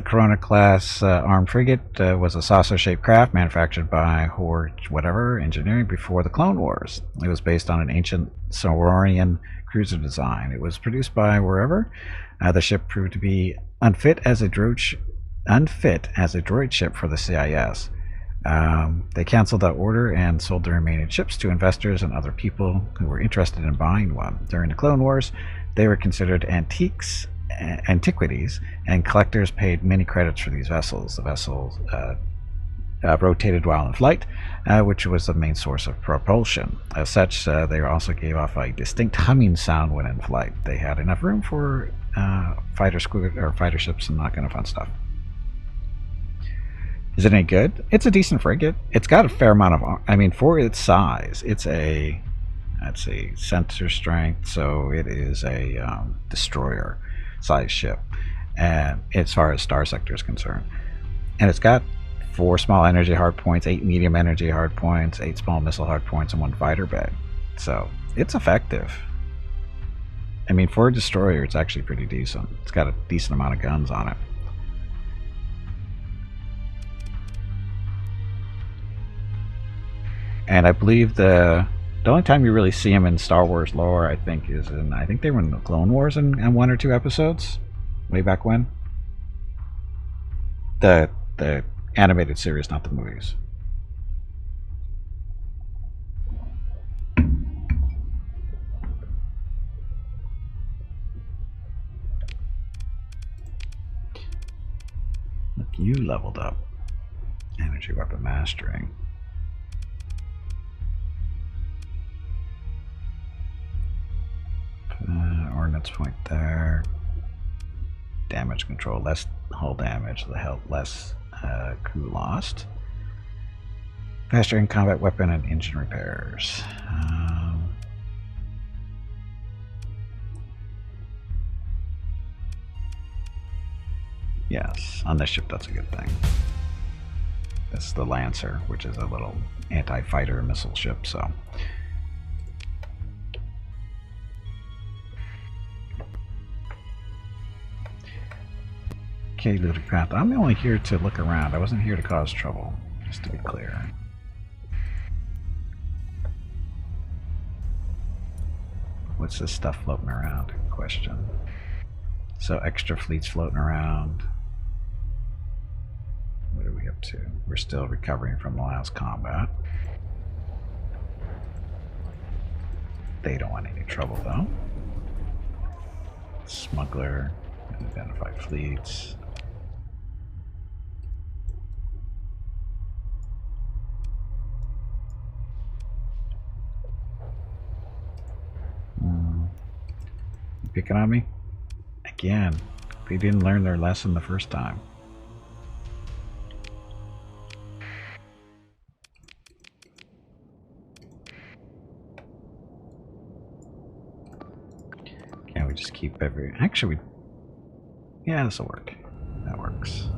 Corona class armed frigate was a saucer-shaped craft manufactured by Horde whatever engineering before the Clone Wars. It was based on an ancient Saurian cruiser design. It was produced by wherever. The ship proved to be unfit as a droid ship for the CIS. They canceled that order and sold the remaining ships to investors and other people who were interested in buying one. During the Clone Wars, they were considered antiquities, and collectors paid many credits for these vessels. The vessels rotated while in flight, which was the main source of propulsion. As such, they also gave off a distinct humming sound when in flight. They had enough room for fighter ships and that kind of fun stuff. Is it any good? It's a decent frigate. It's got a fair amount of, I mean, for its size, it's a, let's see, sensor strength, so it is a destroyer size ship, and as far as Starsector is concerned. And it's got 4 small energy hardpoints, 8 medium energy hardpoints, 8 small missile hardpoints, and 1 fighter bay. So it's effective. I mean, for a destroyer, it's actually pretty decent. It's got a decent amount of guns on it. And I believe the only time you really see him in Star Wars lore, I think, is in, I think they were in the Clone Wars in 1 or 2 episodes, way back when. The animated series, not the movies. Look, you leveled up. Energy weapon mastering. Ordnance point there. Damage control, less hull damage, less crew lost. Faster in combat weapon and engine repairs. Yes, on this ship that's a good thing. That's the Lancer, which is a little anti-fighter missile ship, so. Okay, Ludicraft, I'm only here to look around. I wasn't here to cause trouble, just to be clear. What's this stuff floating around? Question. So extra fleets floating around. What are we up to? We're still recovering from the last combat. They don't want any trouble though. Smuggler, identified fleets. You picking on me? Again, they didn't learn their lesson the first time. Can't we just keep every... Actually, yeah, this will work. That works.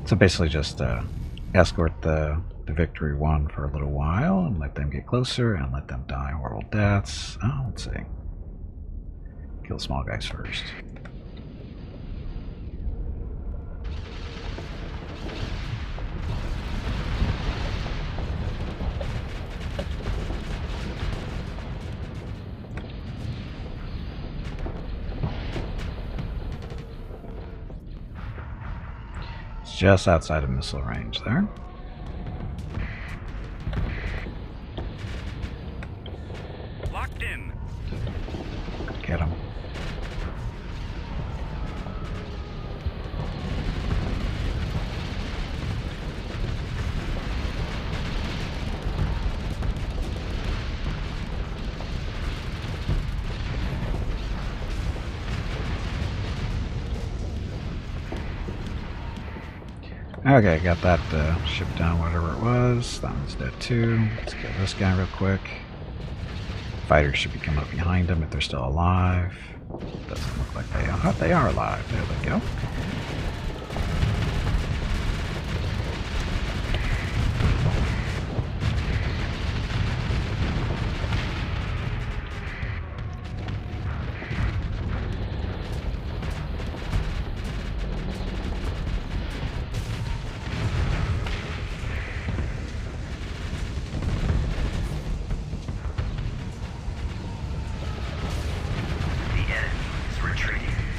So basically just escort the Victory 1 for a little while and let them get closer and let them die horrible deaths. Oh, let's see. Kill small guys first. It's just outside of missile range there. Locked in. Get him. Okay, got that ship down, whatever it was. That one's dead too. Let's kill this guy real quick. Fighters should be coming up behind them if they're still alive. Doesn't look like they are. They are alive. There they go.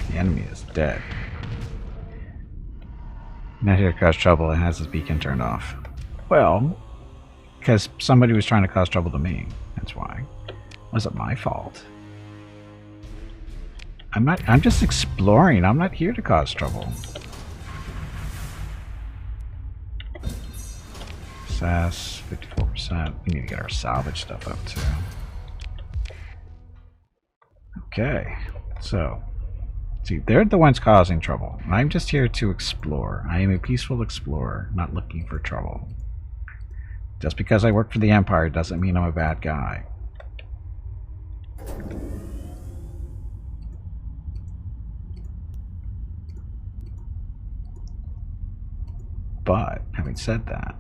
The enemy is dead. Not here to cause trouble and has his beacon turned off. Well, because somebody was trying to cause trouble to me. That's why. Wasn't my fault. I'm just exploring. I'm not here to cause trouble. SAS 54%. We need to get our salvage stuff up too. Okay, so see, they're the ones causing trouble. I'm just here to explore. I am a peaceful explorer, not looking for trouble. Just because I work for the Empire doesn't mean I'm a bad guy. But having said that,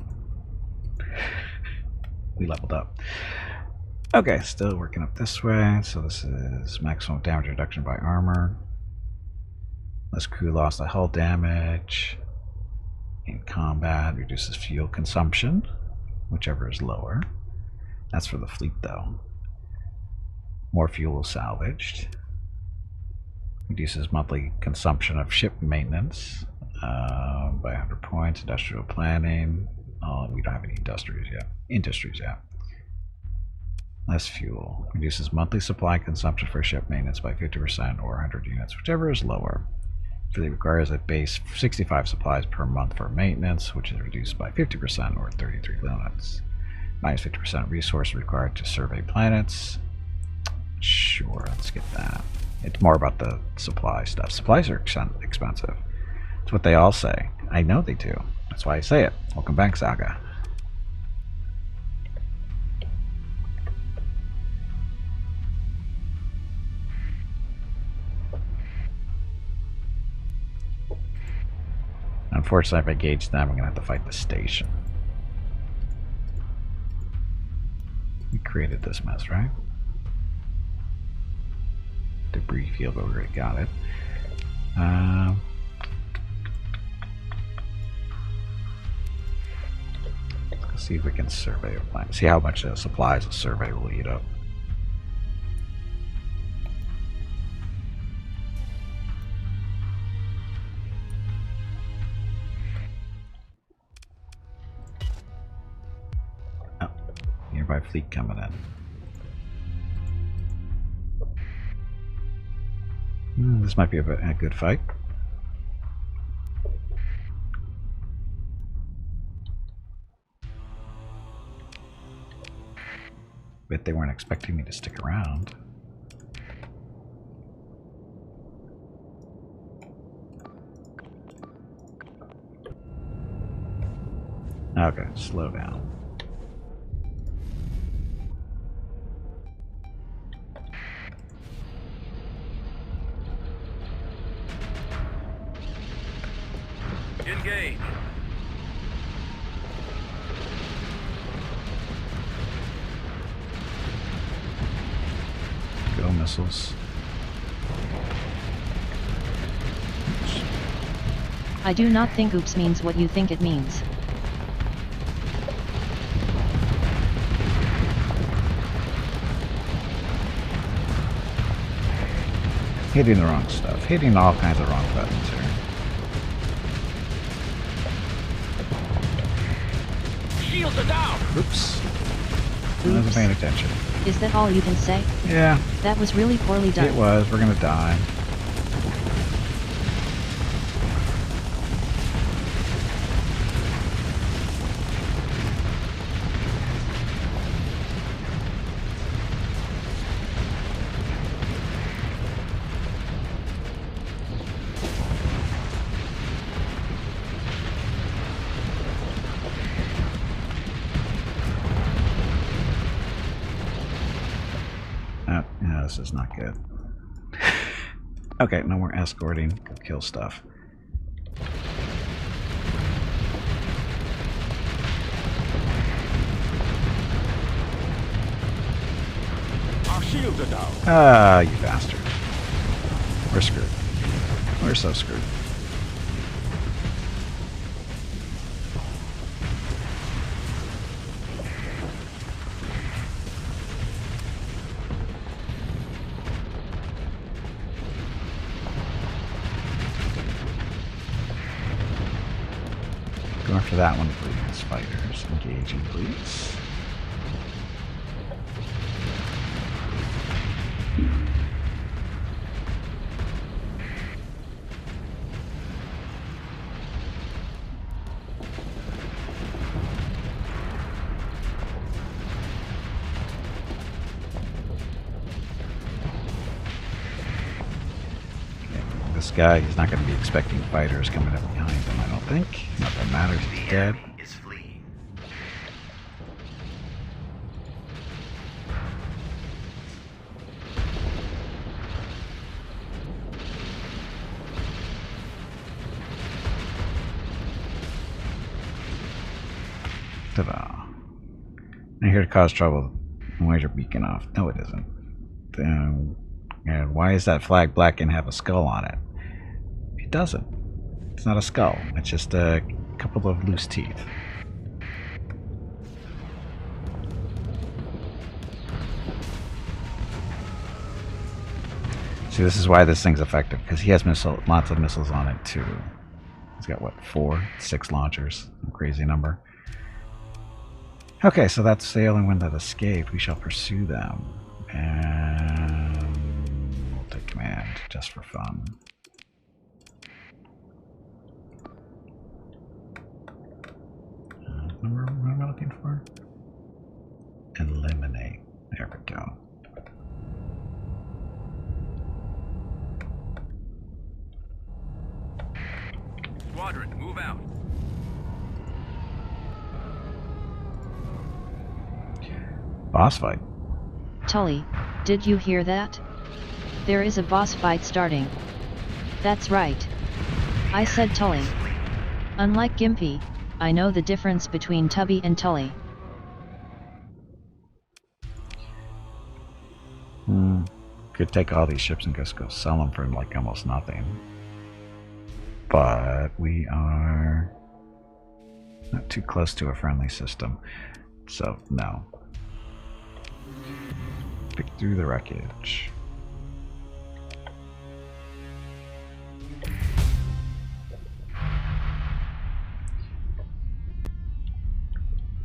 we leveled up. Okay, still working up this way. So this is maximum damage reduction by armor. Less crew loss to hull damage. In combat, reduces fuel consumption, whichever is lower. That's for the fleet though. More fuel salvaged. Reduces monthly consumption of ship maintenance by 100 points. Industrial planning. Oh, we don't have any industries yet. Less fuel. Reduces monthly supply consumption for ship maintenance by 50% or 100 units, whichever is lower. Fleet requires a base 65 supplies per month for maintenance, which is reduced by 50% or 33 units. Minus 50% resource required to survey planets. Sure, let's get that. It's more about the supply stuff. Supplies are expensive. It's what they all say. I know they do. That's why I say it. Welcome back, Saga. Unfortunately, if I gauge them, I'm going to have to fight the station. We created this mess, right? Debris field, but we already got it. Let's see if we can survey a planet. See how much supplies a survey will eat up. Oh, nearby fleet coming in. This might be a good fight. Bet they weren't expecting me to stick around. Okay, slow down. Engage. Go missiles. I do not think oops means what you think it means. Hitting the wrong stuff. Hitting all kinds of wrong buttons here. shields are down. Oops. I wasn't paying attention. Is that all you can say? Yeah, That was really poorly done. it was. We're gonna die. Yeah, this is not good. Okay, no more escorting. Go kill stuff. Our shields are down. Ah, you bastard. We're screwed. We're so screwed. Go after that one, please. Fighters, engaging, please. This guy, he's not going to be expecting fighters coming up behind him, I don't think. Not that matters, he's The dead. enemy is fleeing. Ta-da. I'm here to cause trouble. Why's your beacon off? No, it isn't. And why is that flag black and have a skull on it? It doesn't. It's not a skull. It's just a couple of loose teeth. See, this is why this thing's effective, because he has lots of missiles on it too. He's got what, 6 launchers? A crazy number. Okay, so that's the only one that escaped. We shall pursue them. And we'll take command just for fun. What am I looking for? Eliminate. There we go. Squadron, move out. Boss fight. Tully, did you hear that? There is a boss fight starting. That's right. I said Tully. Unlike Gimpy, I know the difference between Tubby and Tully. Could take all these ships and just go sell them for like almost nothing. But we are not too close to a friendly system. So, no. Pick through the wreckage.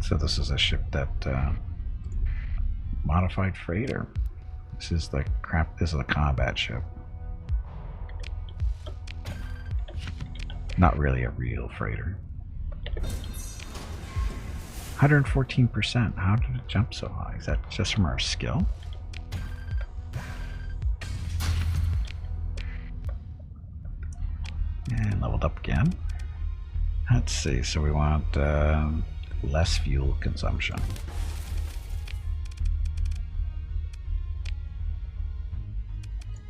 So this is a ship that modified freighter. This is the crap. This is a combat ship. Not really a real freighter. 114%. How did it jump so high? Is that just from our skill? And leveled up again. Let's see. So we want less fuel consumption.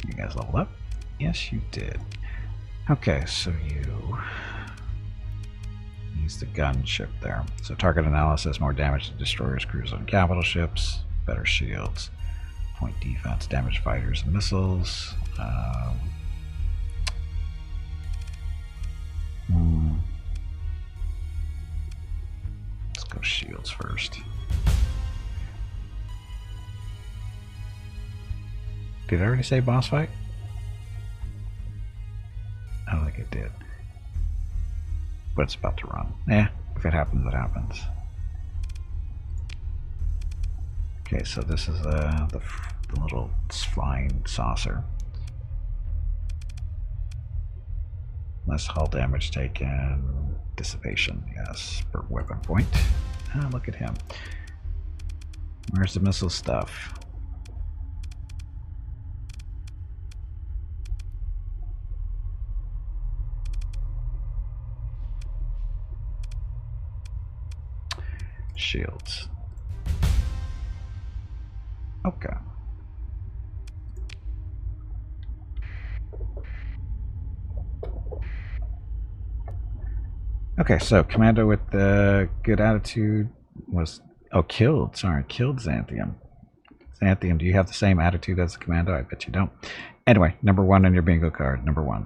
You guys leveled up? Yes, you did. Okay, so you use the gunship there. So target analysis, more damage to destroyers, cruisers, and capital ships, better shields, point defense, damage fighters and missiles. Let's go shields first. Did I already say boss fight? I don't think it did. But it's about to run. Yeah, if it happens, it happens. Okay, so this is the little flying saucer. Less hull damage taken. Dissipation, yes, per weapon point. Ah, look at him. Where's the missile stuff? Shields. Okay. Okay, so Commando with the good attitude was... Oh, killed. Sorry, killed Xanthium. Xanthium, do you have the same attitude as the Commando? I bet you don't. Anyway, number 1 on your bingo card. Number 1.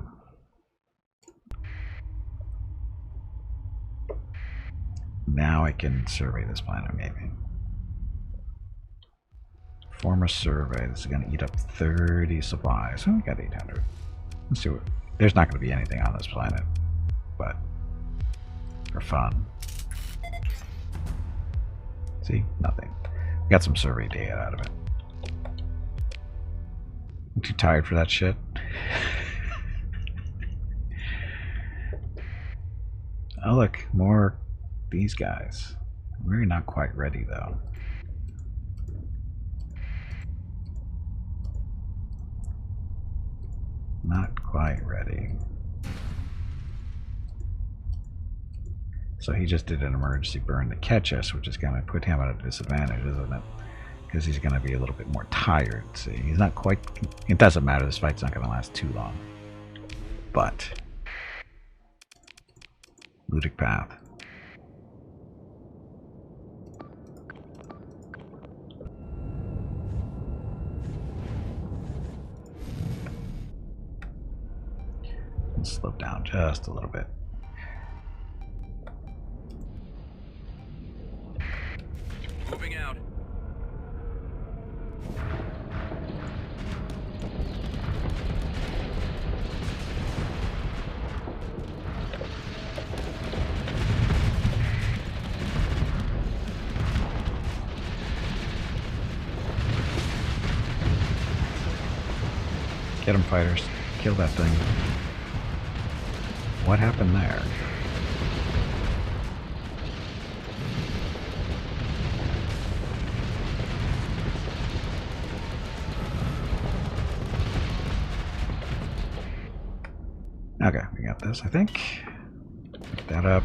Now I can survey this planet, maybe. Former survey. This is going to eat up 30 supplies. Oh, we got 800. Let's see what... There's not going to be anything on this planet, but for fun. See? Nothing. Got some survey data out of it. I'm too tired for that shit. Oh look, more these guys. We're not quite ready though. Not quite ready. So he just did an emergency burn to catch us, which is going to put him at a disadvantage, isn't it? Because he's going to be a little bit more tired. See, he's not quite... It doesn't matter, this fight's not going to last too long. But... Ludic path. Let's slow down just a little bit. Moving out. Get him, fighters. Kill that thing. What happened there? Okay, we got this, I think. Pick that up.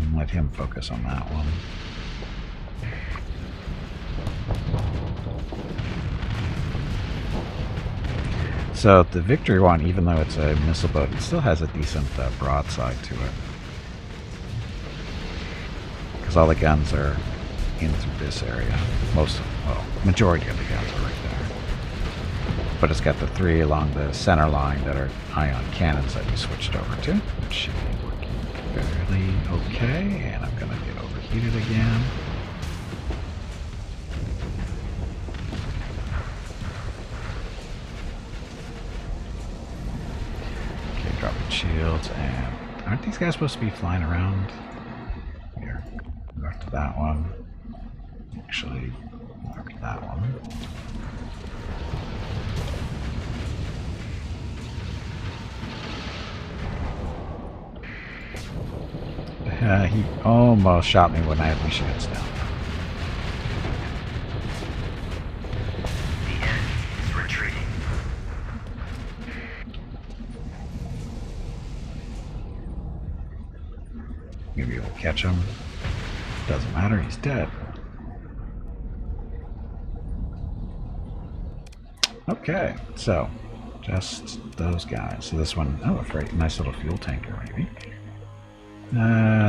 And let him focus on that one. So the Victory one, even though it's a missile boat, it still has a decent broadside to it. Because all the guns are in through this area. Most of, well, majority of the guns are right there. But it's got the 3 along the center line that are ion cannons that we switched over to, which should be working fairly okay. And I'm gonna get overheated again. Dropping shields, and aren't these guys supposed to be flying around? Here, back to that one. Actually, back to that one. He almost shot me when I had my shields down. The enemy is retreating. Maybe we'll catch him. Doesn't matter, he's dead. Okay, so just those guys. So this one, oh, a nice little fuel tanker, maybe.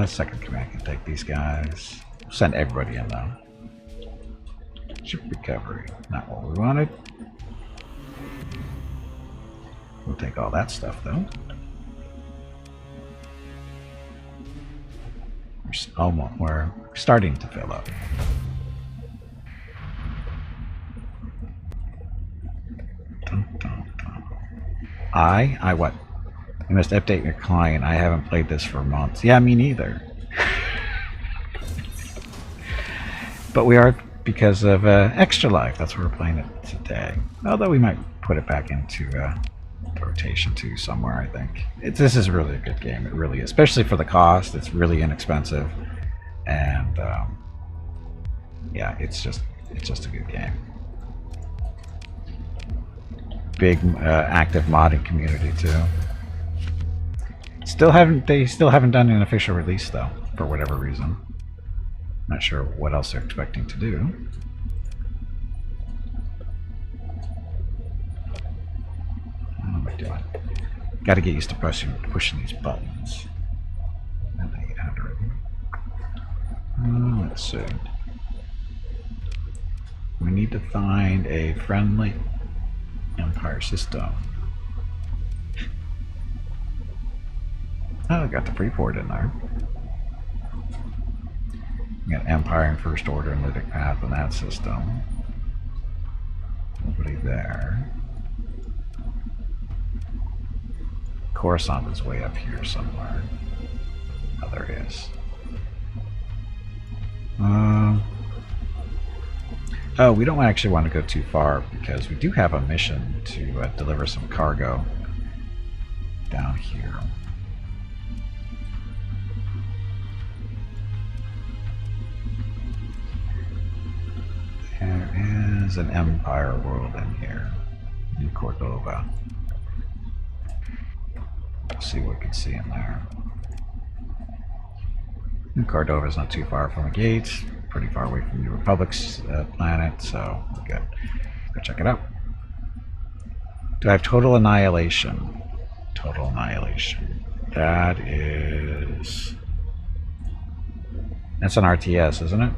Second command can take these guys. Send everybody in though. Ship recovery, not what we wanted. We'll take all that stuff though. We're starting to fill up. Dun, dun, dun. I what? You must update your client. I haven't played this for months. Yeah, me neither. But we are because of Extra Life. That's where we're playing it today. Although we might put it back into rotation too somewhere. I think this is really a good game. It really is, especially for the cost. It's really inexpensive, and yeah, it's just a good game. Big active modding community too. They still haven't done an official release though, for whatever reason. Not sure what else they're expecting to do. What am I doing? Got to get used to pushing these buttons. And 800. Let's see. We need to find a friendly Empire system. Oh, I got the Freeport in there. We got Empire and First Order and Lytic Path in that system. Nobody there. Coruscant is way up here somewhere. Oh, there it is. Oh, we don't actually want to go too far because we do have a mission to deliver some cargo down here. There is an Empire world in here. New Cordova. Let's see what we can see in there. New Cordova is not too far from the gates. Pretty far away from the Republic's planet, so we're good. Let's go check it out. Do I have Total Annihilation? Total Annihilation. That's an RTS, isn't it?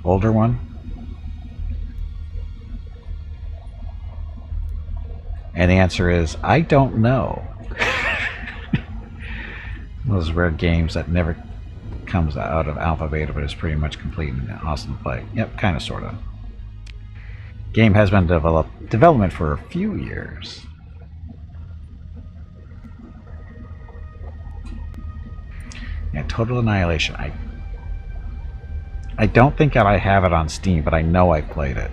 Older one? And the answer is, I don't know. Those rare games that never comes out of alpha beta but is pretty much complete and awesome to play. Yep, kind of, sort of. Game has been development for a few years. Yeah, Total Annihilation. I don't think that I have it on Steam, but I know I played it.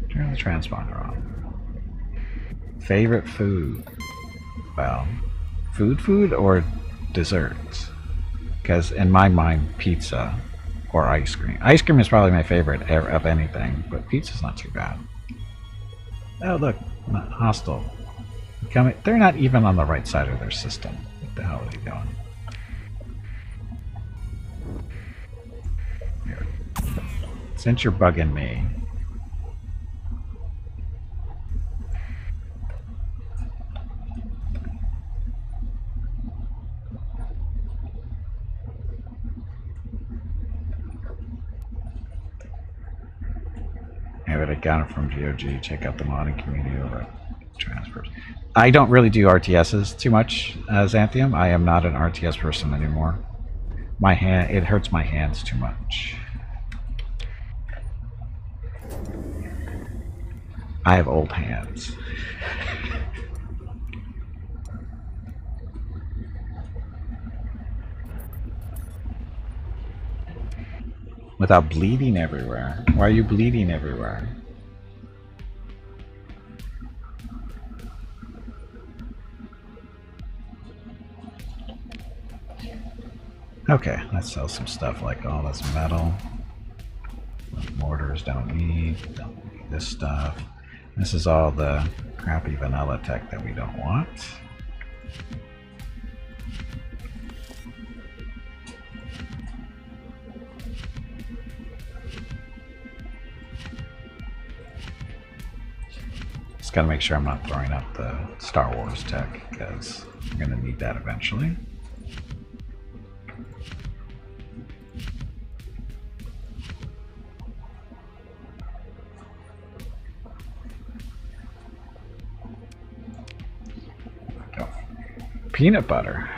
Turn the transponder on. Favorite food? Well, food or desserts? Because in my mind, pizza or ice cream. Ice cream is probably my favorite of anything, but pizza's not too bad. Oh look, hostile. They're not even on the right side of their system. What the hell are they doing? Here. Since you're bugging me, but I got it from GOG. Check out the modding community over at Transfers. I don't really do RTSs too much, Xanthium. I am not an RTS person anymore. It hurts my hands too much. I have old hands. Without bleeding everywhere. Why are you bleeding everywhere? Okay, let's sell some stuff like all this metal. Mortars don't need this stuff. This is all the crappy vanilla tech that we don't want. Just gotta make sure I'm not throwing out the Star Wars tech, because I'm gonna need that eventually. Go. Peanut butter.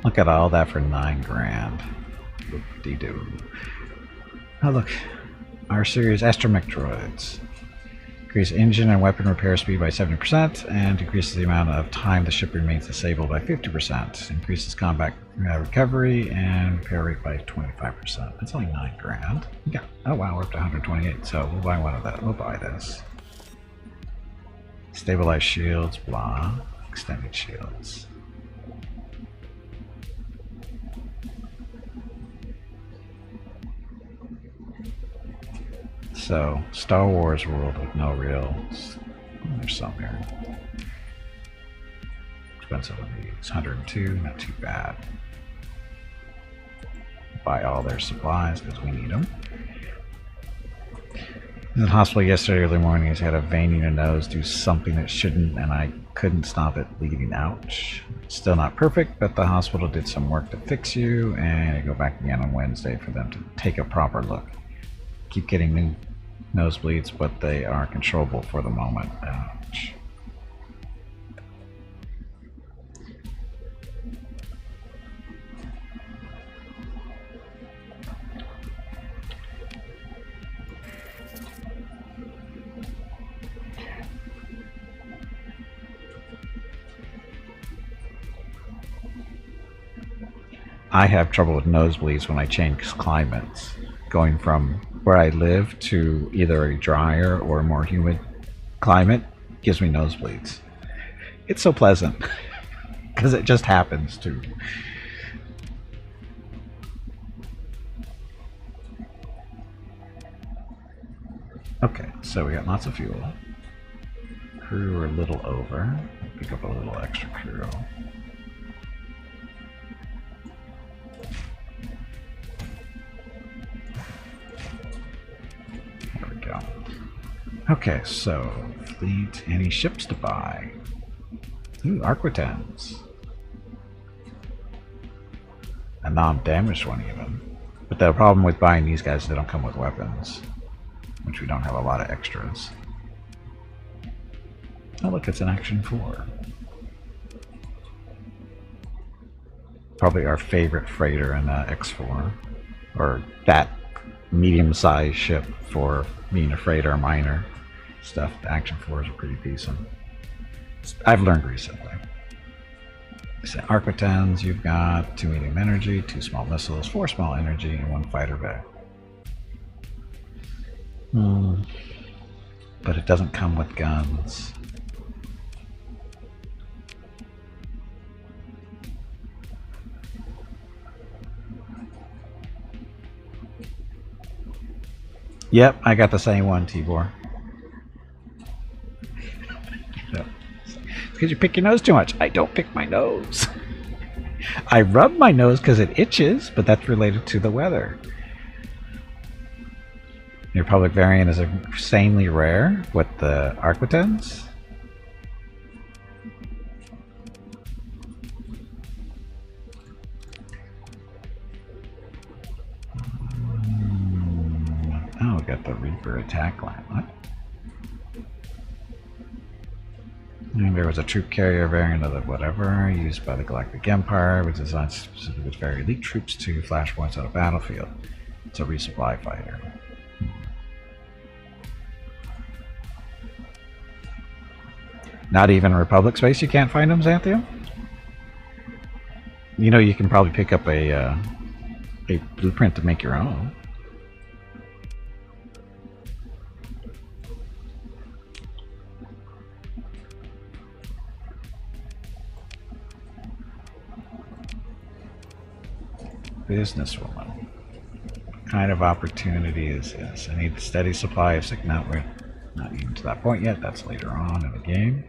Look at all that for 9 grand. Whoop-de-doo. Oh look, our series Astromech increase engine and weapon repair speed by 70% and decreases the amount of time the ship remains disabled by 50%. Increases combat recovery and repair rate by 25%. That's only 9 grand. Yeah. Oh wow, we're up to 128. So we'll buy one of that. We'll buy this. Stabilized shields, blah. Extended shields. So, Star Wars world with no real... There's some here. Expensive of these. 102, not too bad. Buy all their supplies because we need them. In the hospital yesterday early morning, he's had a vein in your nose, do something that shouldn't, and I couldn't stop it bleeding. Ouch. Still not perfect, but the hospital did some work to fix you, and I go back again on Wednesday for them to take a proper look. Keep getting new nosebleeds, but they are controllable for the moment. Ouch. I have trouble with nosebleeds when I change climates. Going from where I live to either a drier or a more humid climate gives me nosebleeds. It's so pleasant because it just happens to. Okay, so we got lots of fuel. Crew are a little over. Pick up a little extra crew. Okay, so fleet, any ships to buy? Ooh, Arquitens. A non-damaged one even. But the problem with buying these guys is they don't come with weapons. Which we don't have a lot of extras. Oh look, it's an Action 4. Probably our favorite freighter in X4. Or that medium-sized ship for being a freighter or minor. Stuff. The Action 4s are pretty decent. I've learned recently. So Arquitens, you've got 2 medium energy, 2 small missiles, 4 small energy, and 1 fighter bay. But it doesn't come with guns. Yep, I got the same one, Tibor. Because you pick your nose too much. I don't pick my nose. I rub my nose because it itches, but that's related to the weather. The Republic variant is insanely rare with the Arquitens. Oh, we got the Reaper attack line. What? And there was a troop carrier variant of the whatever used by the Galactic Empire, which is designed specifically with very elite troops to flashpoints on a battlefield. It's a resupply fighter. Not even Republic space you can't find them, Xanthio? You know, you can probably pick up a blueprint to make your own. Businesswoman. What kind of opportunity is this? I need a steady supply of sick. Now we're not even to that point yet. That's later on in the game.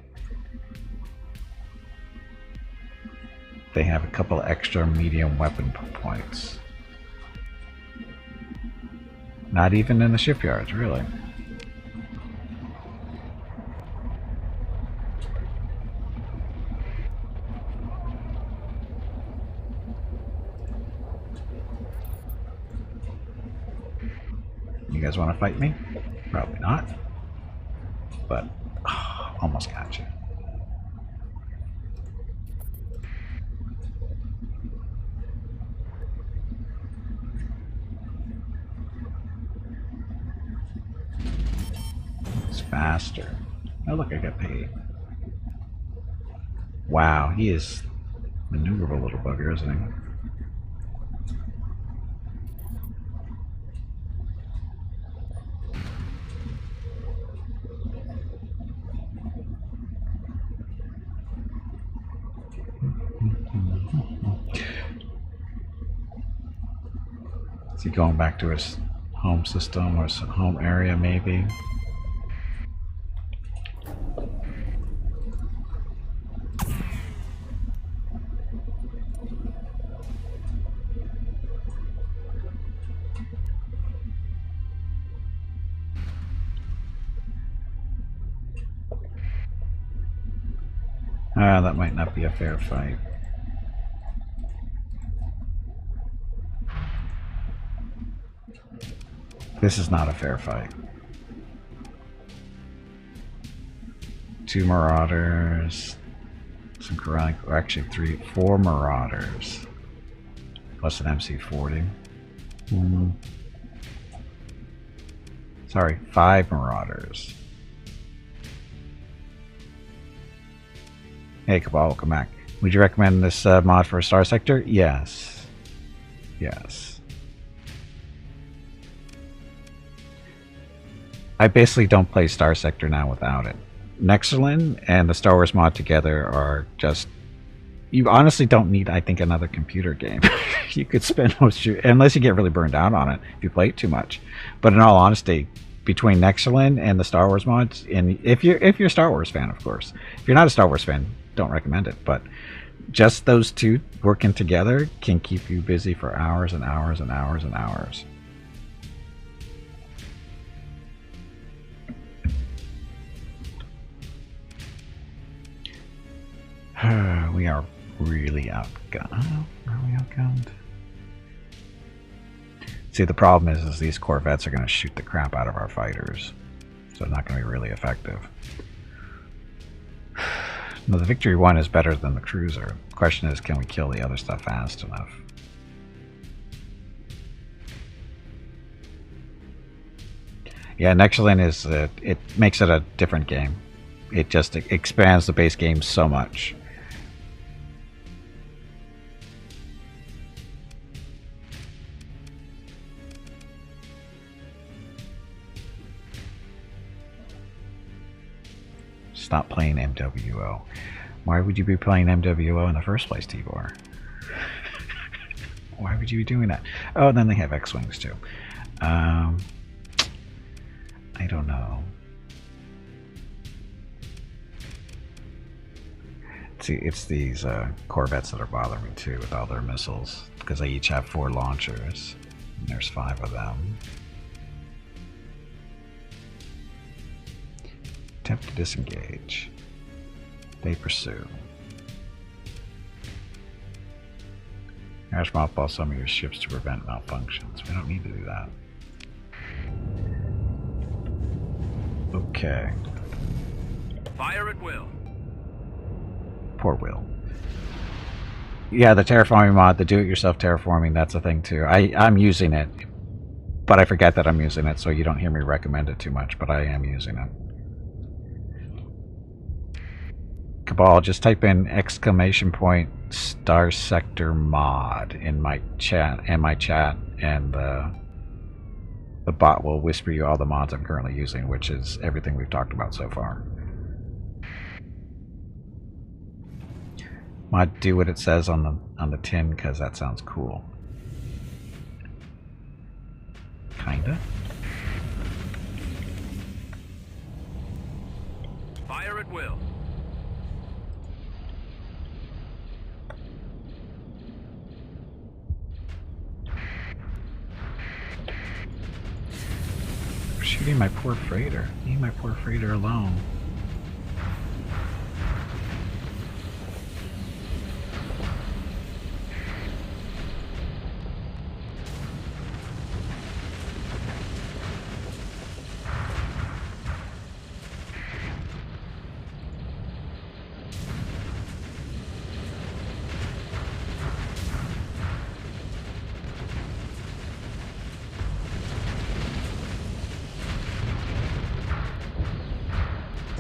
They have a couple extra medium weapon points. Not even in the shipyards, really. You guys want to fight me? Probably not. But almost got you. faster. Oh look, I got paid. Wow, he is maneuverable little bugger, isn't he? Is he going back to his home system or his home area, maybe? Ah, that might not be a fair fight. This is not a fair fight. 2 Marauders, some Chronic, or actually 4 Marauders, plus an MC40. Sorry, 5 Marauders. Hey, Cabal, welcome back. Would you recommend this mod for Starsector? Yes. Yes. I basically don't play Starsector now without it. Nexerlin and the Star Wars mod together are just... You honestly don't need, I think, another computer game. You could spend most of your... Unless you get really burned out on it, if you play it too much. But in all honesty, between Nexerlin and the Star Wars mods, and if you're a Star Wars fan, of course. If you're not a Star Wars fan, don't recommend it. But just those two working together can keep you busy for hours and hours and hours and hours. We are really outgunned. Are we outgunned? See, the problem is these Corvettes are going to shoot the crap out of our fighters, so they're not going to be really effective. No, the Victory 1 is better than the Cruiser. The question is, can we kill the other stuff fast enough? Yeah, Nexerlin is it makes it a different game. It just expands the base game so much. Stop playing MWO. Why would you be playing MWO in the first place, Tibor? Why would you be doing that? Oh, and then they have X-Wings too. I don't know. See, it's these Corvettes that are bothering me too with all their missiles, because they each have 4 launchers. And there's 5 of them. Attempt to disengage. They pursue. Crash mothball some of your ships to prevent malfunctions. We don't need to do that. Okay. Fire at will. Poor Will. Yeah, the terraforming mod, the do-it-yourself terraforming, that's a thing too. I'm using it, but I forget that I'm using it, so you don't hear me recommend it too much, but I am using it. Cabal, just type in !Starsector mod in my chat, and the bot will whisper you all the mods I'm currently using, which is everything we've talked about so far. Mod, do what it says on the tin, because that sounds cool. Kinda. Fire at will. Shooting my poor freighter. Leave my poor freighter alone.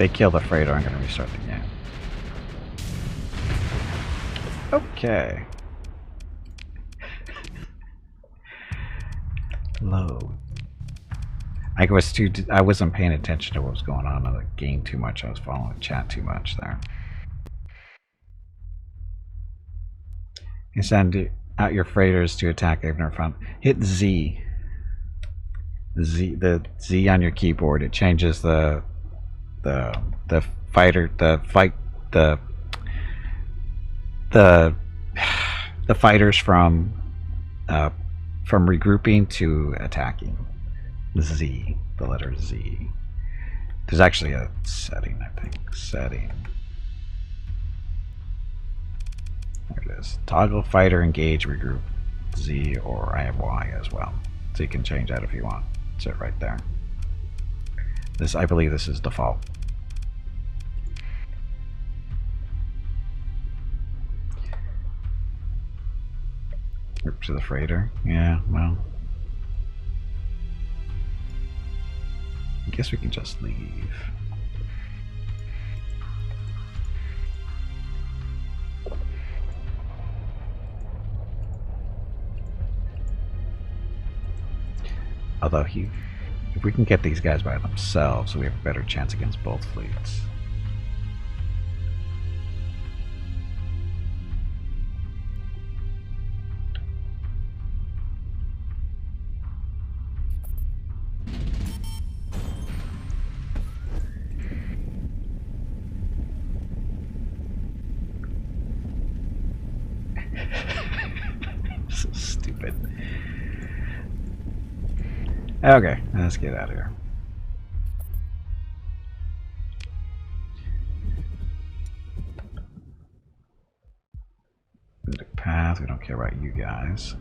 they kill the freighter, I'm going to restart the game. Okay. Load. I wasn't paying attention to what was going on in the game too much. I was following the chat too much there. You send out your freighters to attack ignorant front. Hit Z. The Z on your keyboard. It changes the fighters from regrouping to attacking. Z, the letter Z. There's actually a setting, I think. Setting. There it is. Toggle fighter engage regroup Z, or I have Y as well. So you can change that if you want. It's it right there. This, I believe this is default. Group to the freighter. Yeah, well. I guess we can just leave. Although if we can get these guys by themselves, we have a better chance against both fleets. So stupid. Okay, let's get out of here. Path, we don't care about you guys.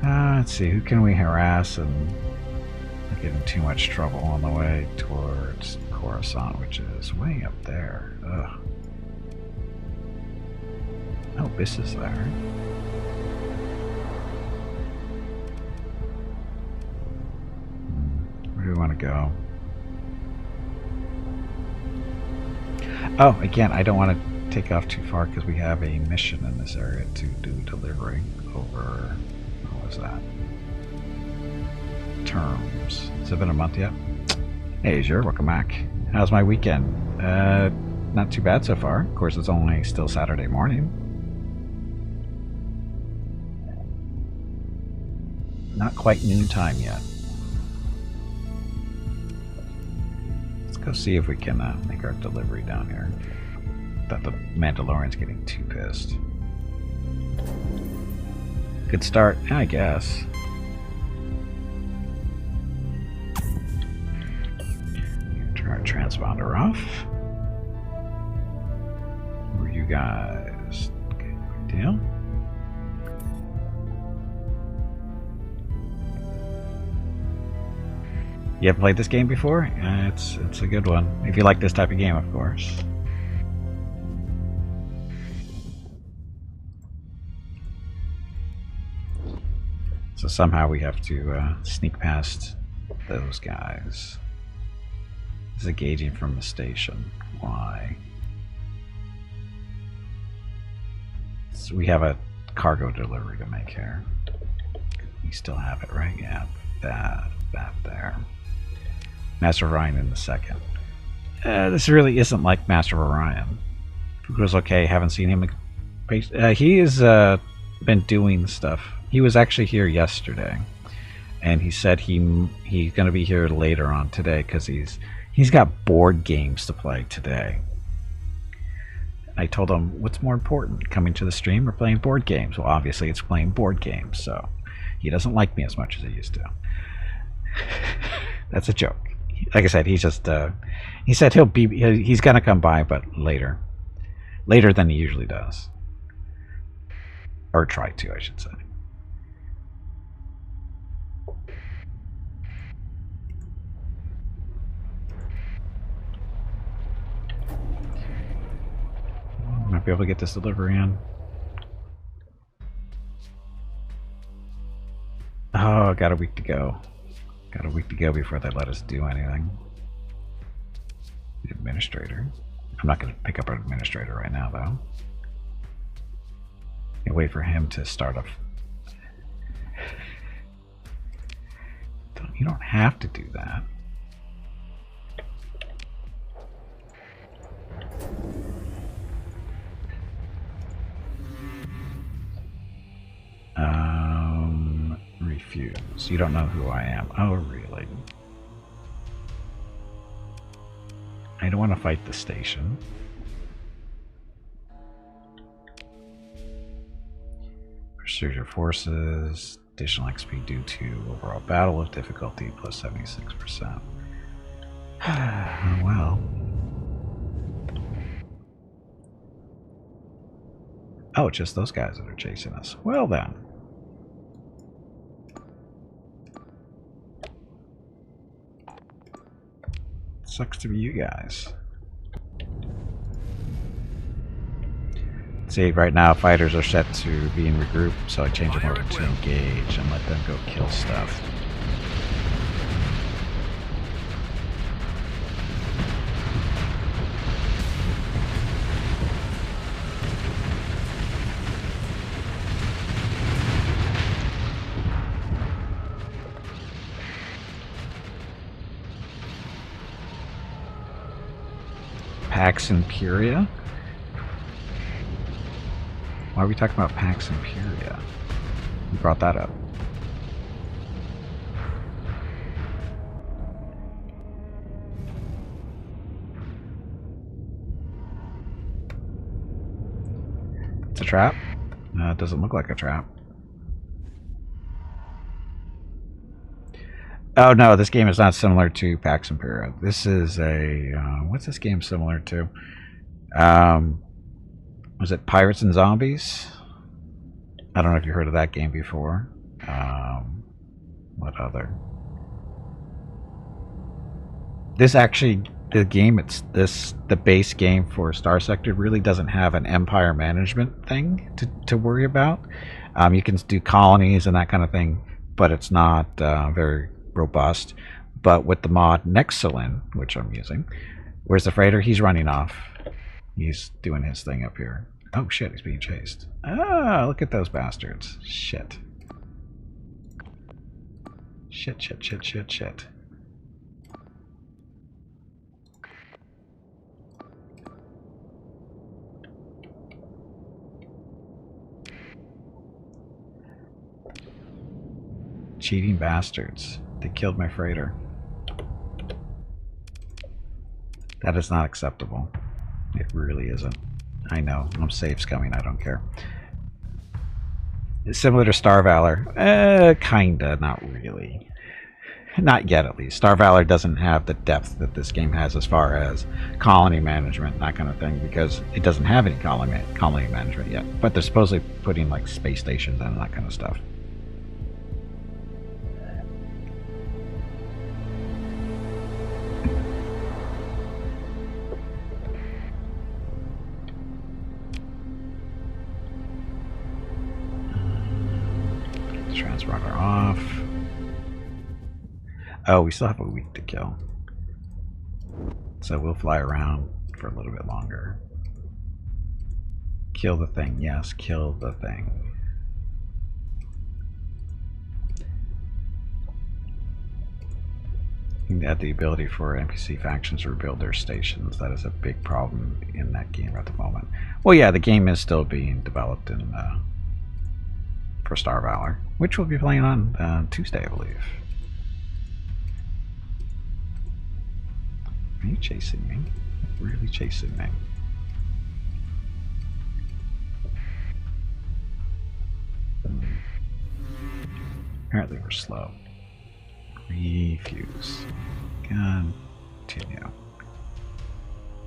Let's see, who can we harass and not get in too much trouble on the way towards Coruscant, which is way up there. Ugh. Oh, Biss is there. Where do we want to go? Oh, again, I don't want to take off too far because we have a mission in this area to do delivery over, what was that? Terms. Has it been a month yet? Hey, Azure, welcome back. How's my weekend? Not too bad so far. Of course, it's only still Saturday morning. Not quite noontime yet. Let's go see if we can make our delivery down here. Thought the Mandalorian's getting too pissed. Good start, I guess. Turn our transponder off. Who are you guys? Okay, good deal. You haven't played this game before? It's a good one. If you like this type of game, of course. So somehow we have to sneak past those guys. This is engaging from the station. Why? So we have a cargo delivery to make here. We still have it, right? Yeah, that there. Master of Orion in the second. This really isn't like Master of Orion. Fuku's okay, haven't seen him. He has been doing stuff. He was actually here yesterday, and he said he's going to be here later on today because he's got board games to play today. I told him, what's more important, coming to the stream or playing board games? Well, obviously it's playing board games, so he doesn't like me as much as he used to. That's a joke. Like I said, he's just he said he's gonna come by, but later than he usually does, or try to, I should say. Might be able to get this delivery in. Oh, got a week to go. Got a week to go before they let us do anything. administrator. I'm not going to pick up an administrator right now, though. And wait for him to start a... You don't have to do that. Refuse. You don't know who I am. Oh, really? I don't want to fight the station. Pursue your forces. Additional XP due to overall battle of difficulty plus 76%. Well. Oh, it's just those guys that are chasing us. Well then. Sucks to be you guys. See, right now fighters are set to be in regroup, so I change them over to engage and let them go kill stuff. Pax Imperia? Why are we talking about Pax Imperia? Who brought that up? It's a trap? No, it doesn't look like a trap. Oh no, this game is not similar to Pax Imperia. This is a... what's this game similar to? Was it Pirates and Zombies? I don't know if you heard of that game before. What other? This actually, the game, the base game for Starsector really doesn't have an empire management thing to worry about. You can do colonies and that kind of thing, but it's not very robust. But with the mod Nexerlin, which I'm using, where's the freighter? He's running off. He's doing his thing up here. Oh shit, he's being chased. Ah, look at those bastards. Shit. Shit, shit, shit, shit, shit. Cheating bastards. They killed my freighter. That is not acceptable. It really isn't. I know. I'm safe's coming. I don't care. It's similar to Star Valor. Kinda. Not really. Not yet, at least. Star Valor doesn't have the depth that this game has as far as colony management and that kind of thing, because it doesn't have any colony management yet. But they're supposedly putting like space stations and that kind of stuff. Transporter off. Oh, we still have a week to kill. So we'll fly around for a little bit longer. Kill the thing. Yes, kill the thing. You can add the ability for NPC factions to rebuild their stations. That is a big problem in that game at the moment. Well, yeah, the game is still being developed in for Star Valor, which we'll be playing on Tuesday, I believe. Are you chasing me? Really chasing me? Apparently we're slow. Refuse. Continue.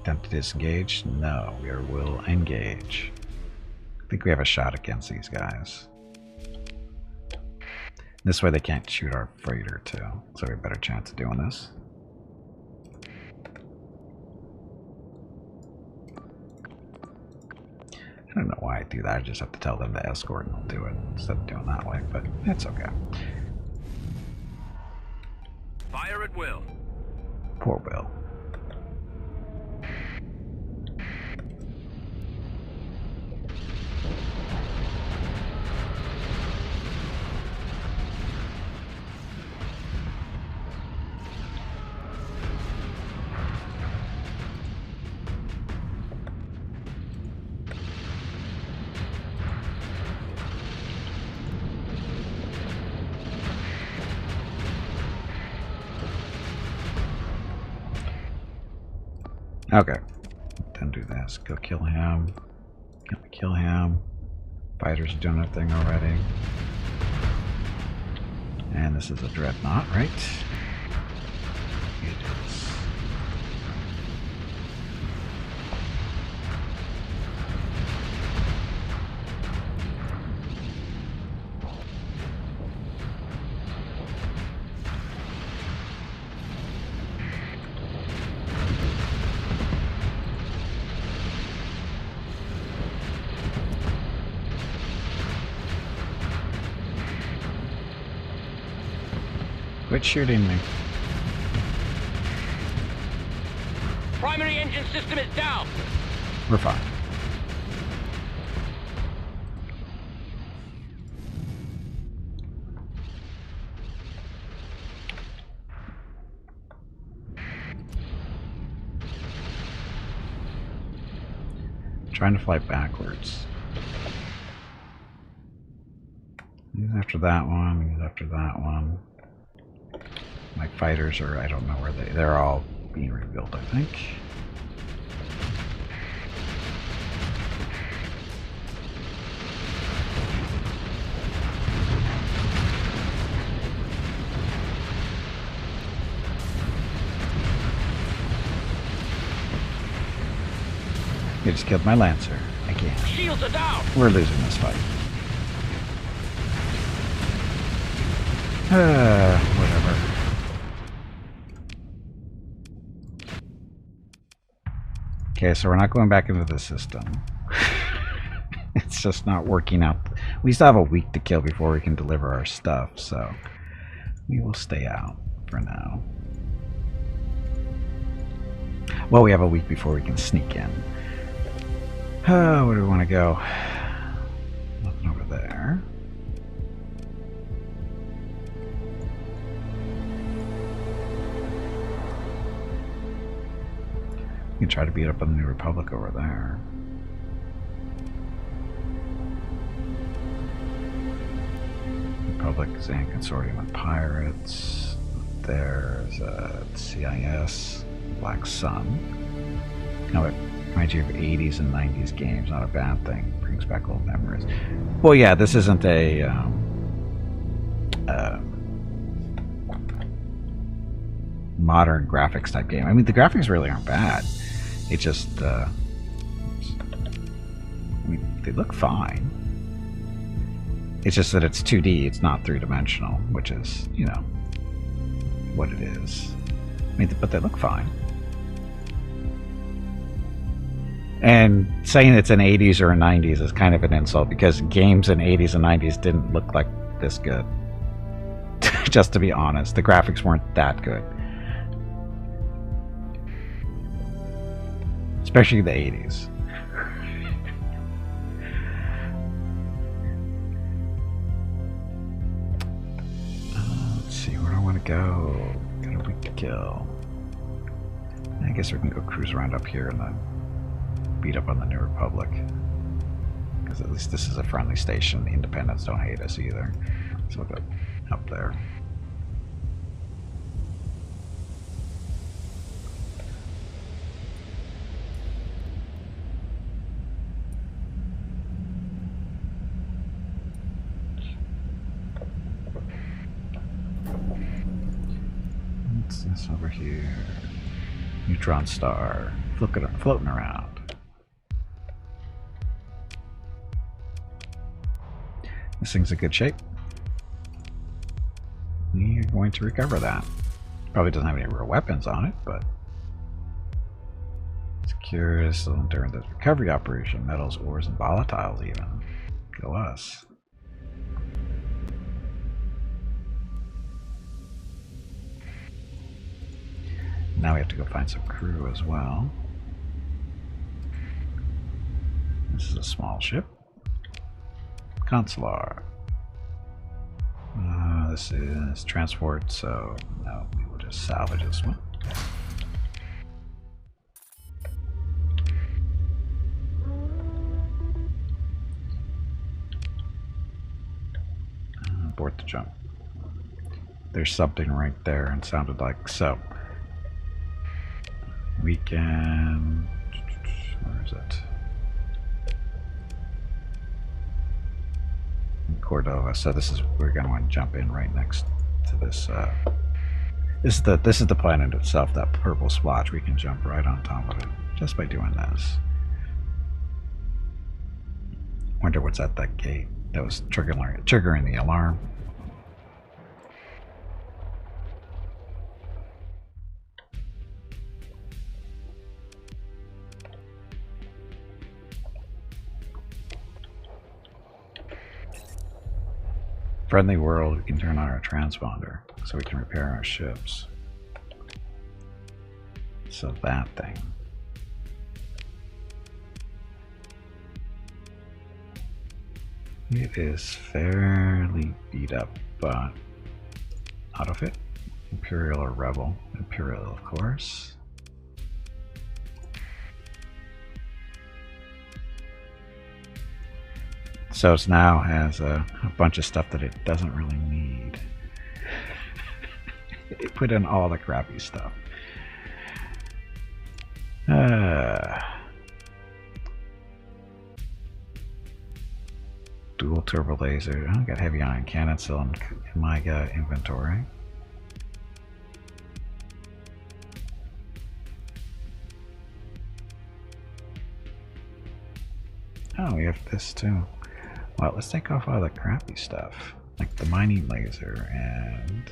Attempt to disengage? No, we will engage. I think we have a shot against these guys. This way they can't shoot our freighter too, so we have a better chance of doing this. I don't know why I do that. I just have to tell them to escort and they'll do it instead of doing it that way, but it's okay. Fire at will. Poor Will. Okay. Then do this. Go kill him. Kill him. Fighters are doing their thing already. And this is a dreadnought, right? It is. Quit shooting me. Primary engine system is down. We're fine. Trying to fly backwards. After that one, after that one. My fighters are, I don't know where they're all being rebuilt, I think. You just killed my Lancer. I can't. Shields are down. We're losing this fight. Whatever. Okay, so we're not going back into the system. It's just not working out. We still have a week to kill before we can deliver our stuff, so we will stay out for now. Well, we have a week before we can sneak in. Where do we want to go? Nothing over there. You can try to beat up on the New Republic over there. Republic is in consortium with pirates. There's CIS, Black Sun. Now it reminds you of 80s and 90s games, not a bad thing. Brings back old memories. Well, yeah, this isn't a modern graphics type game. I mean, the graphics really aren't bad. It just, I mean, they look fine. It's just that it's 2D, it's not three-dimensional, which is, you know, what it is. I mean, but they look fine. And saying it's an 80s or a 90s is kind of an insult, because games in 80s and 90s didn't look like this good. Just to be honest, the graphics weren't that good. Especially the 80s. Let's see, where do I want to go? Got a week to kill. I guess we can go cruise around up here and then beat up on the New Republic. Because at least this is a friendly station. The Independents don't hate us either. So we'll go up there. What's this over here? Neutron star. Floating around. This thing's in good shape. We are going to recover that. Probably doesn't have any real weapons on it, but secures during the recovery operation. Metals, ores, and volatiles even. Go us. Now we have to go find some crew as well. This is a small ship. Consular. This is transport, so no, we will just salvage this one. Abort the jump. There's something right there and sounded like so. we can... Where is it? Cordova. So this is, we're going to want to jump in right next to this. This is the planet itself, that purple splotch. We can jump right on top of it just by doing this. Wonder what's at that gate that was triggering the alarm. Friendly world, we can turn on our transponder so we can repair our ships. So that thing. It is fairly beat up, but auto fit. Imperial or Rebel? Imperial, of course. So it now has a bunch of stuff that it doesn't really need. It put in all the crappy stuff. Dual turbo laser. I got heavy ion cannon still in my inventory. Oh, we have this too. Well, let's take off all the crappy stuff, like the mining laser and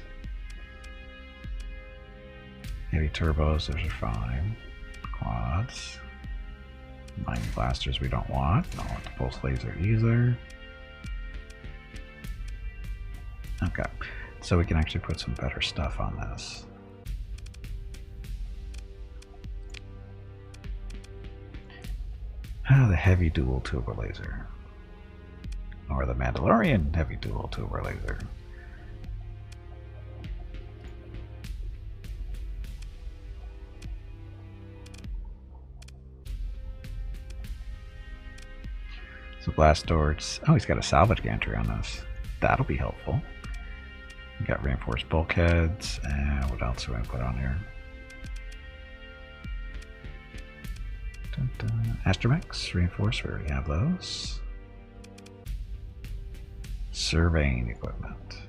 heavy turbos. Those are fine. Quads, mining blasters we don't want. Don't want the pulse laser either. Okay, so we can actually put some better stuff on this. Ah, the heavy dual turbo laser. Or the Mandalorian heavy dual turbo laser. So blast doors. Oh, he's got a salvage gantry on this. That'll be helpful. We got reinforced bulkheads, and what else do I put on here? Dun, dun. Astromechs, reinforced, we already have those. Surveying equipment.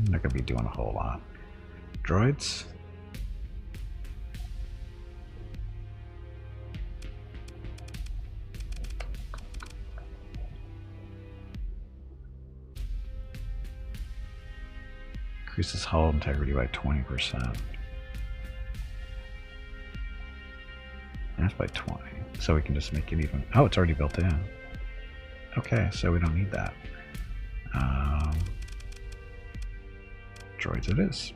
Not gonna be doing a whole lot. Droids. Increases hull integrity by 20%. That's by 20. So we can just make it even. Oh, it's already built in. Okay, so we don't need that. Droids it is.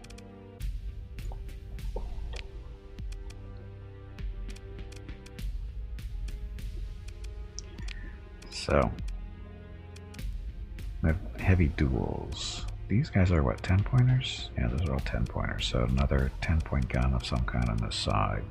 So, we have heavy duels. These guys are what, 10 pointers? Yeah, those are all 10 pointers. So another 10-point gun of some kind on this side.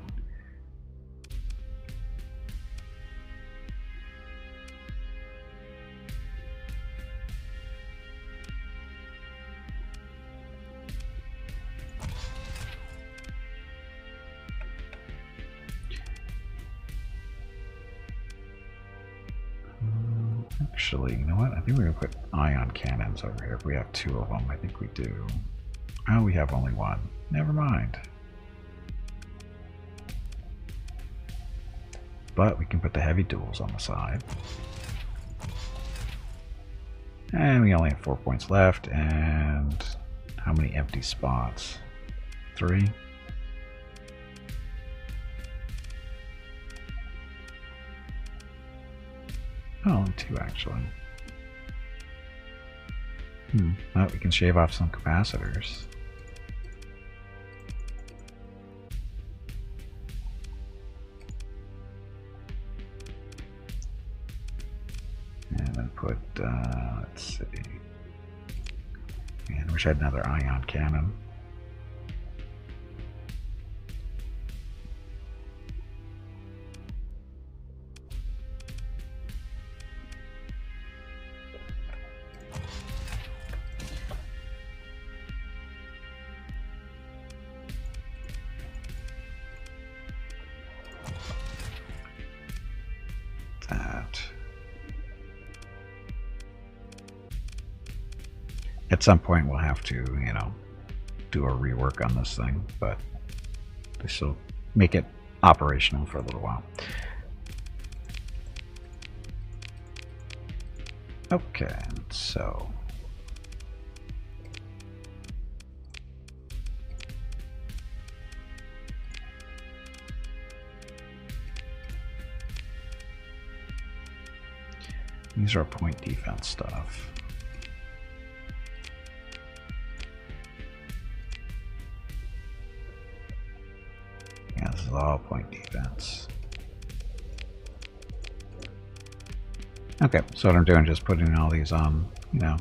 Actually, you know what? I think we're going to put ion cannons over here. If we have two of them, I think we do. Oh, we have only one. Never mind. But we can put the heavy duels on the side. And we only have 4 points left. And how many empty spots? 3? Oh, only 2 actually. Well, we can shave off some capacitors. And then put, let's see. And wish I had another ion cannon. that. At some point we'll have to, you know, do a rework on this thing, but this will make it operational for a little while. Okay, so these are point defense stuff. Yeah, this is all point defense. Okay, so what I'm doing is just putting all these on, you know,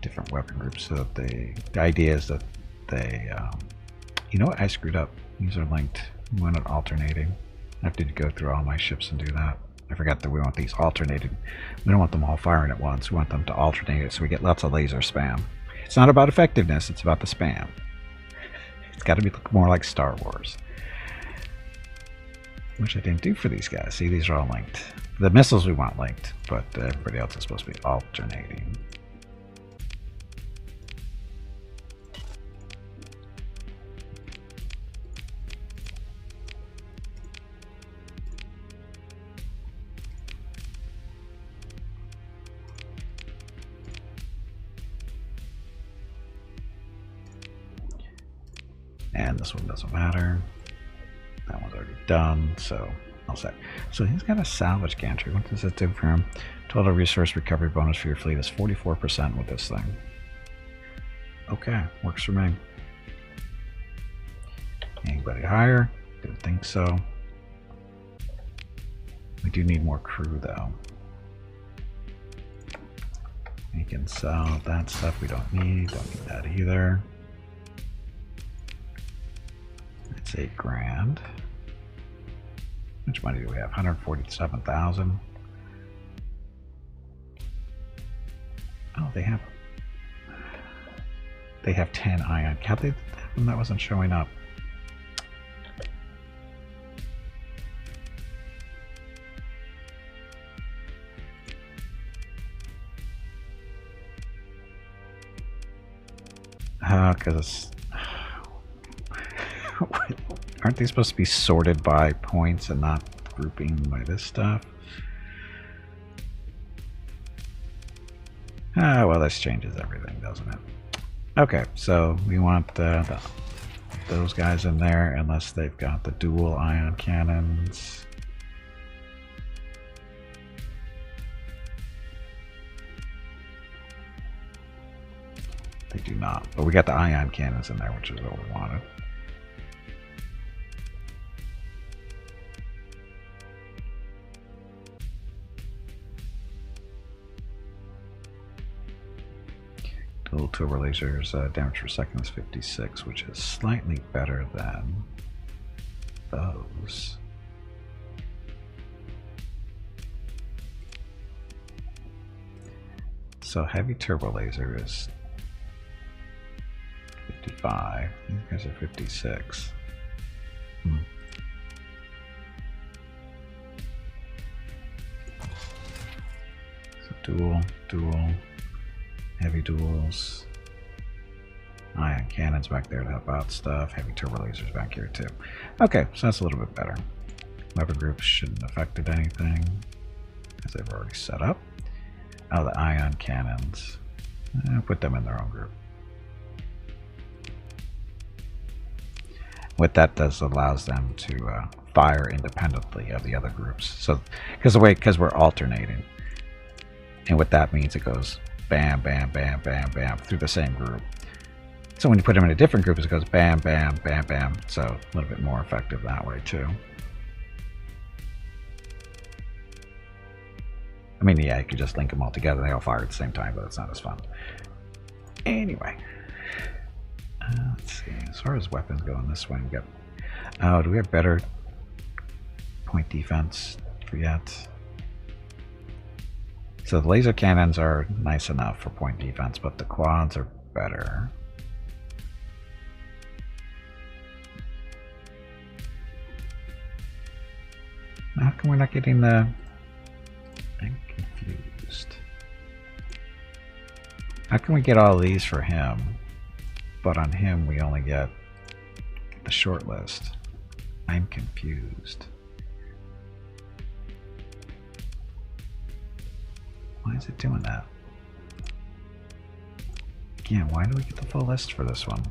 different weapon groups so that the idea is that they, you know what, I screwed up. These are linked. We want it alternating. I have to go through all my ships and do that. I forgot that we want these alternating. We don't want them all firing at once. We want them to alternate it so we get lots of laser spam. It's not about effectiveness, it's about the spam. It's got to be more like Star Wars. Which I didn't do for these guys. See, these are all linked. The missiles we want linked, but everybody else is supposed to be alternating. And this one doesn't matter. That one's already done, so all set. So he's got a salvage gantry. What does it do for him? Total resource recovery bonus for your fleet is 44% with this thing. Okay, works for me. Anybody higher? Didn't think so. We do need more crew though. We can sell that stuff we don't need that either. It's $8 grand. How much money do we have? 147,000. Oh, they have 10 ion. How did that wasn't showing up? Because aren't they supposed to be sorted by points and not grouping by this stuff? Ah, well, this changes everything, doesn't it? Okay, so we want those guys in there unless they've got the dual ion cannons. They do not, but we got the ion cannons in there, which is what we wanted. Dual turbo lasers, damage per second is 56, which is slightly better than those. So heavy turbo laser is 55. These guys are 56. So dual, heavy duals, ion cannons back there to help out stuff, heavy turbo lasers back here too. Okay, so that's a little bit better. Weapon groups shouldn't have affected anything because they've already set up. Oh, the ion cannons. Put them in their own group. What that does allows them to fire independently of the other groups. So, because we're alternating, and what that means, it goes bam, bam, bam, bam, bam through the same group. So when you put them in a different group, it goes bam, bam, bam, bam. So a little bit more effective that way too. I mean, yeah, you could just link them all together. They all fire at the same time, but it's not as fun. Anyway. Let's see, as far as weapons go in this one, we got, oh, do we have better point defense yet? So the laser cannons are nice enough for point defense, but the quads are better. How come we're not getting the... I'm confused. How can we get all these for him, but on him we only get the short list? I'm confused. Why is it doing that? Again, why do we get the full list for this one?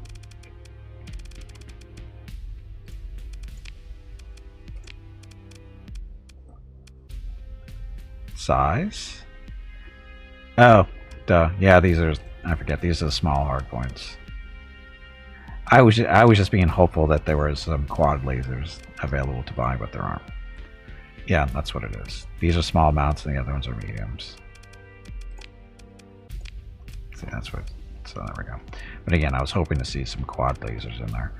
Size? Oh, duh. Yeah, these are, I forget, these are the small hard points. I was just being hopeful that there were some quad lasers available to buy, but there aren't. Yeah, that's what it is. These are small mounts and the other ones are mediums. See, that's what, so there we go. But again, I was hoping to see some quad lasers in there.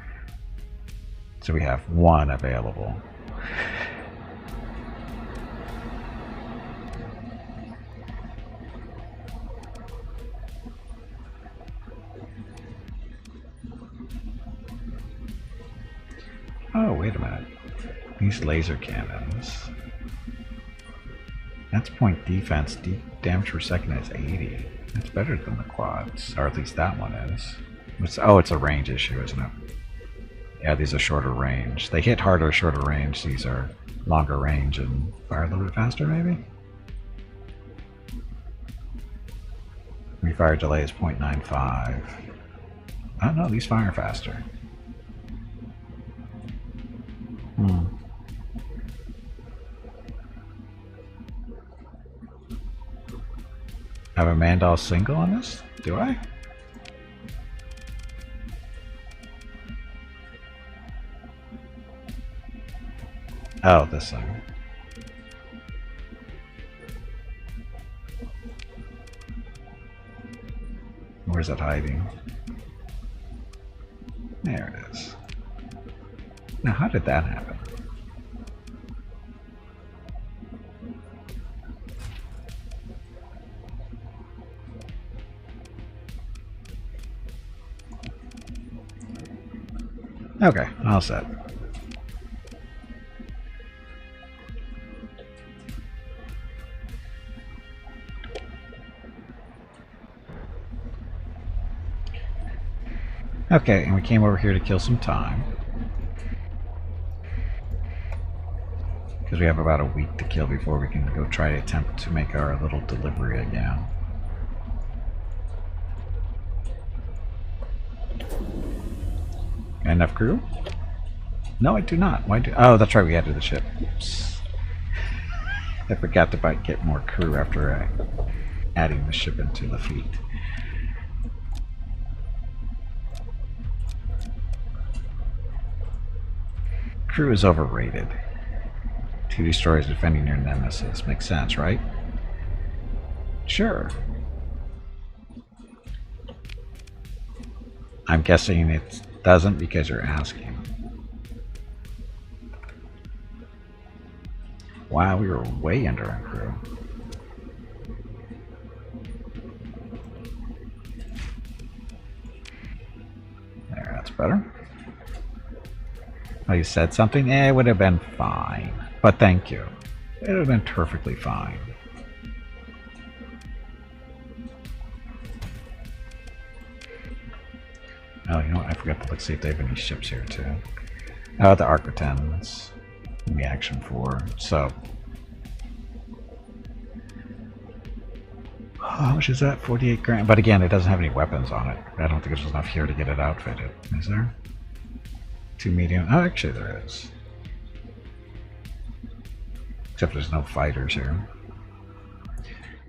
So we have one available. Oh, wait a minute. These laser cannons. That's point defense. Damage per second is 80. That's better than the quads. Or at least that one is. Oh, it's a range issue, isn't it? Yeah, these are shorter range. They hit harder, shorter range. These are longer range and fire a little bit faster, maybe? Refire delay is 0.95. Oh, no, these fire faster. Have a Mandal single on this? Do I? Oh, this thing. Where's it hiding? There it is. Now, how did that happen? Okay, all set. Okay, and we came over here to kill some time. Because we have about a week to kill before we can go try to attempt to make our little delivery again. Enough crew? No, I do not. Why do? Oh, that's right. We added the ship. Oops. I forgot to get more crew after adding the ship into the fleet. Crew is overrated. 2 destroyers defending your nemesis. Makes sense, right? Sure. I'm guessing it doesn't because you're asking. Wow, we were way under on crew. There, that's better. Oh, you said something? Eh, it would have been fine. But thank you. It would have been perfectly fine. Oh, you know what? I forgot to look see if they have any ships here too. Oh, the Arc-10s. Reaction 4. So, how much is that? 48 grand. But again, it doesn't have any weapons on it. I don't think there's enough here to get it outfitted. Is there? 2 medium. Oh, actually, there is. Except there's no fighters here.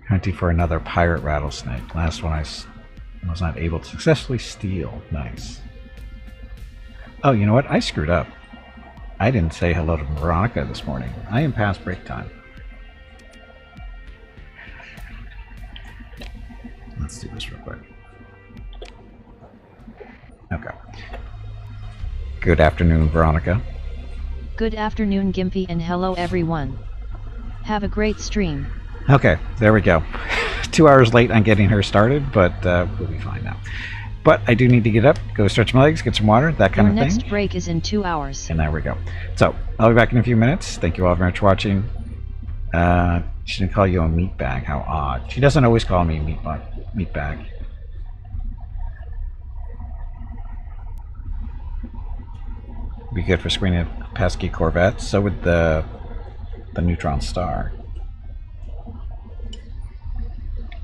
Hunting for another pirate rattlesnake. Last one I was not able to successfully steal. Nice. Oh, you know what? I screwed up. I didn't say hello to Veronica this morning. I am past break time. Let's do this real quick. Okay. Good afternoon, Veronica. Good afternoon, Gimpy, and hello everyone. Have a great stream. Okay, there we go. 2 hours late on getting her started, but we'll be fine now. But I do need to get up, go stretch my legs, get some water, that kind Your of next thing. break is in 2 hours. And there we go. So, I'll be back in a few minutes. Thank you all very much for watching. She didn't call you a meat bag. How odd. She doesn't always call me meat bag. Be good for screening pesky Corvettes. So would the neutron star.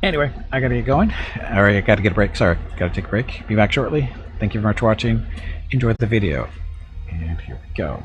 Anyway, I gotta get going. Alright, I gotta get a break. Sorry, gotta take a break. Be back shortly. Thank you very much for watching. Enjoy the video. And here we go.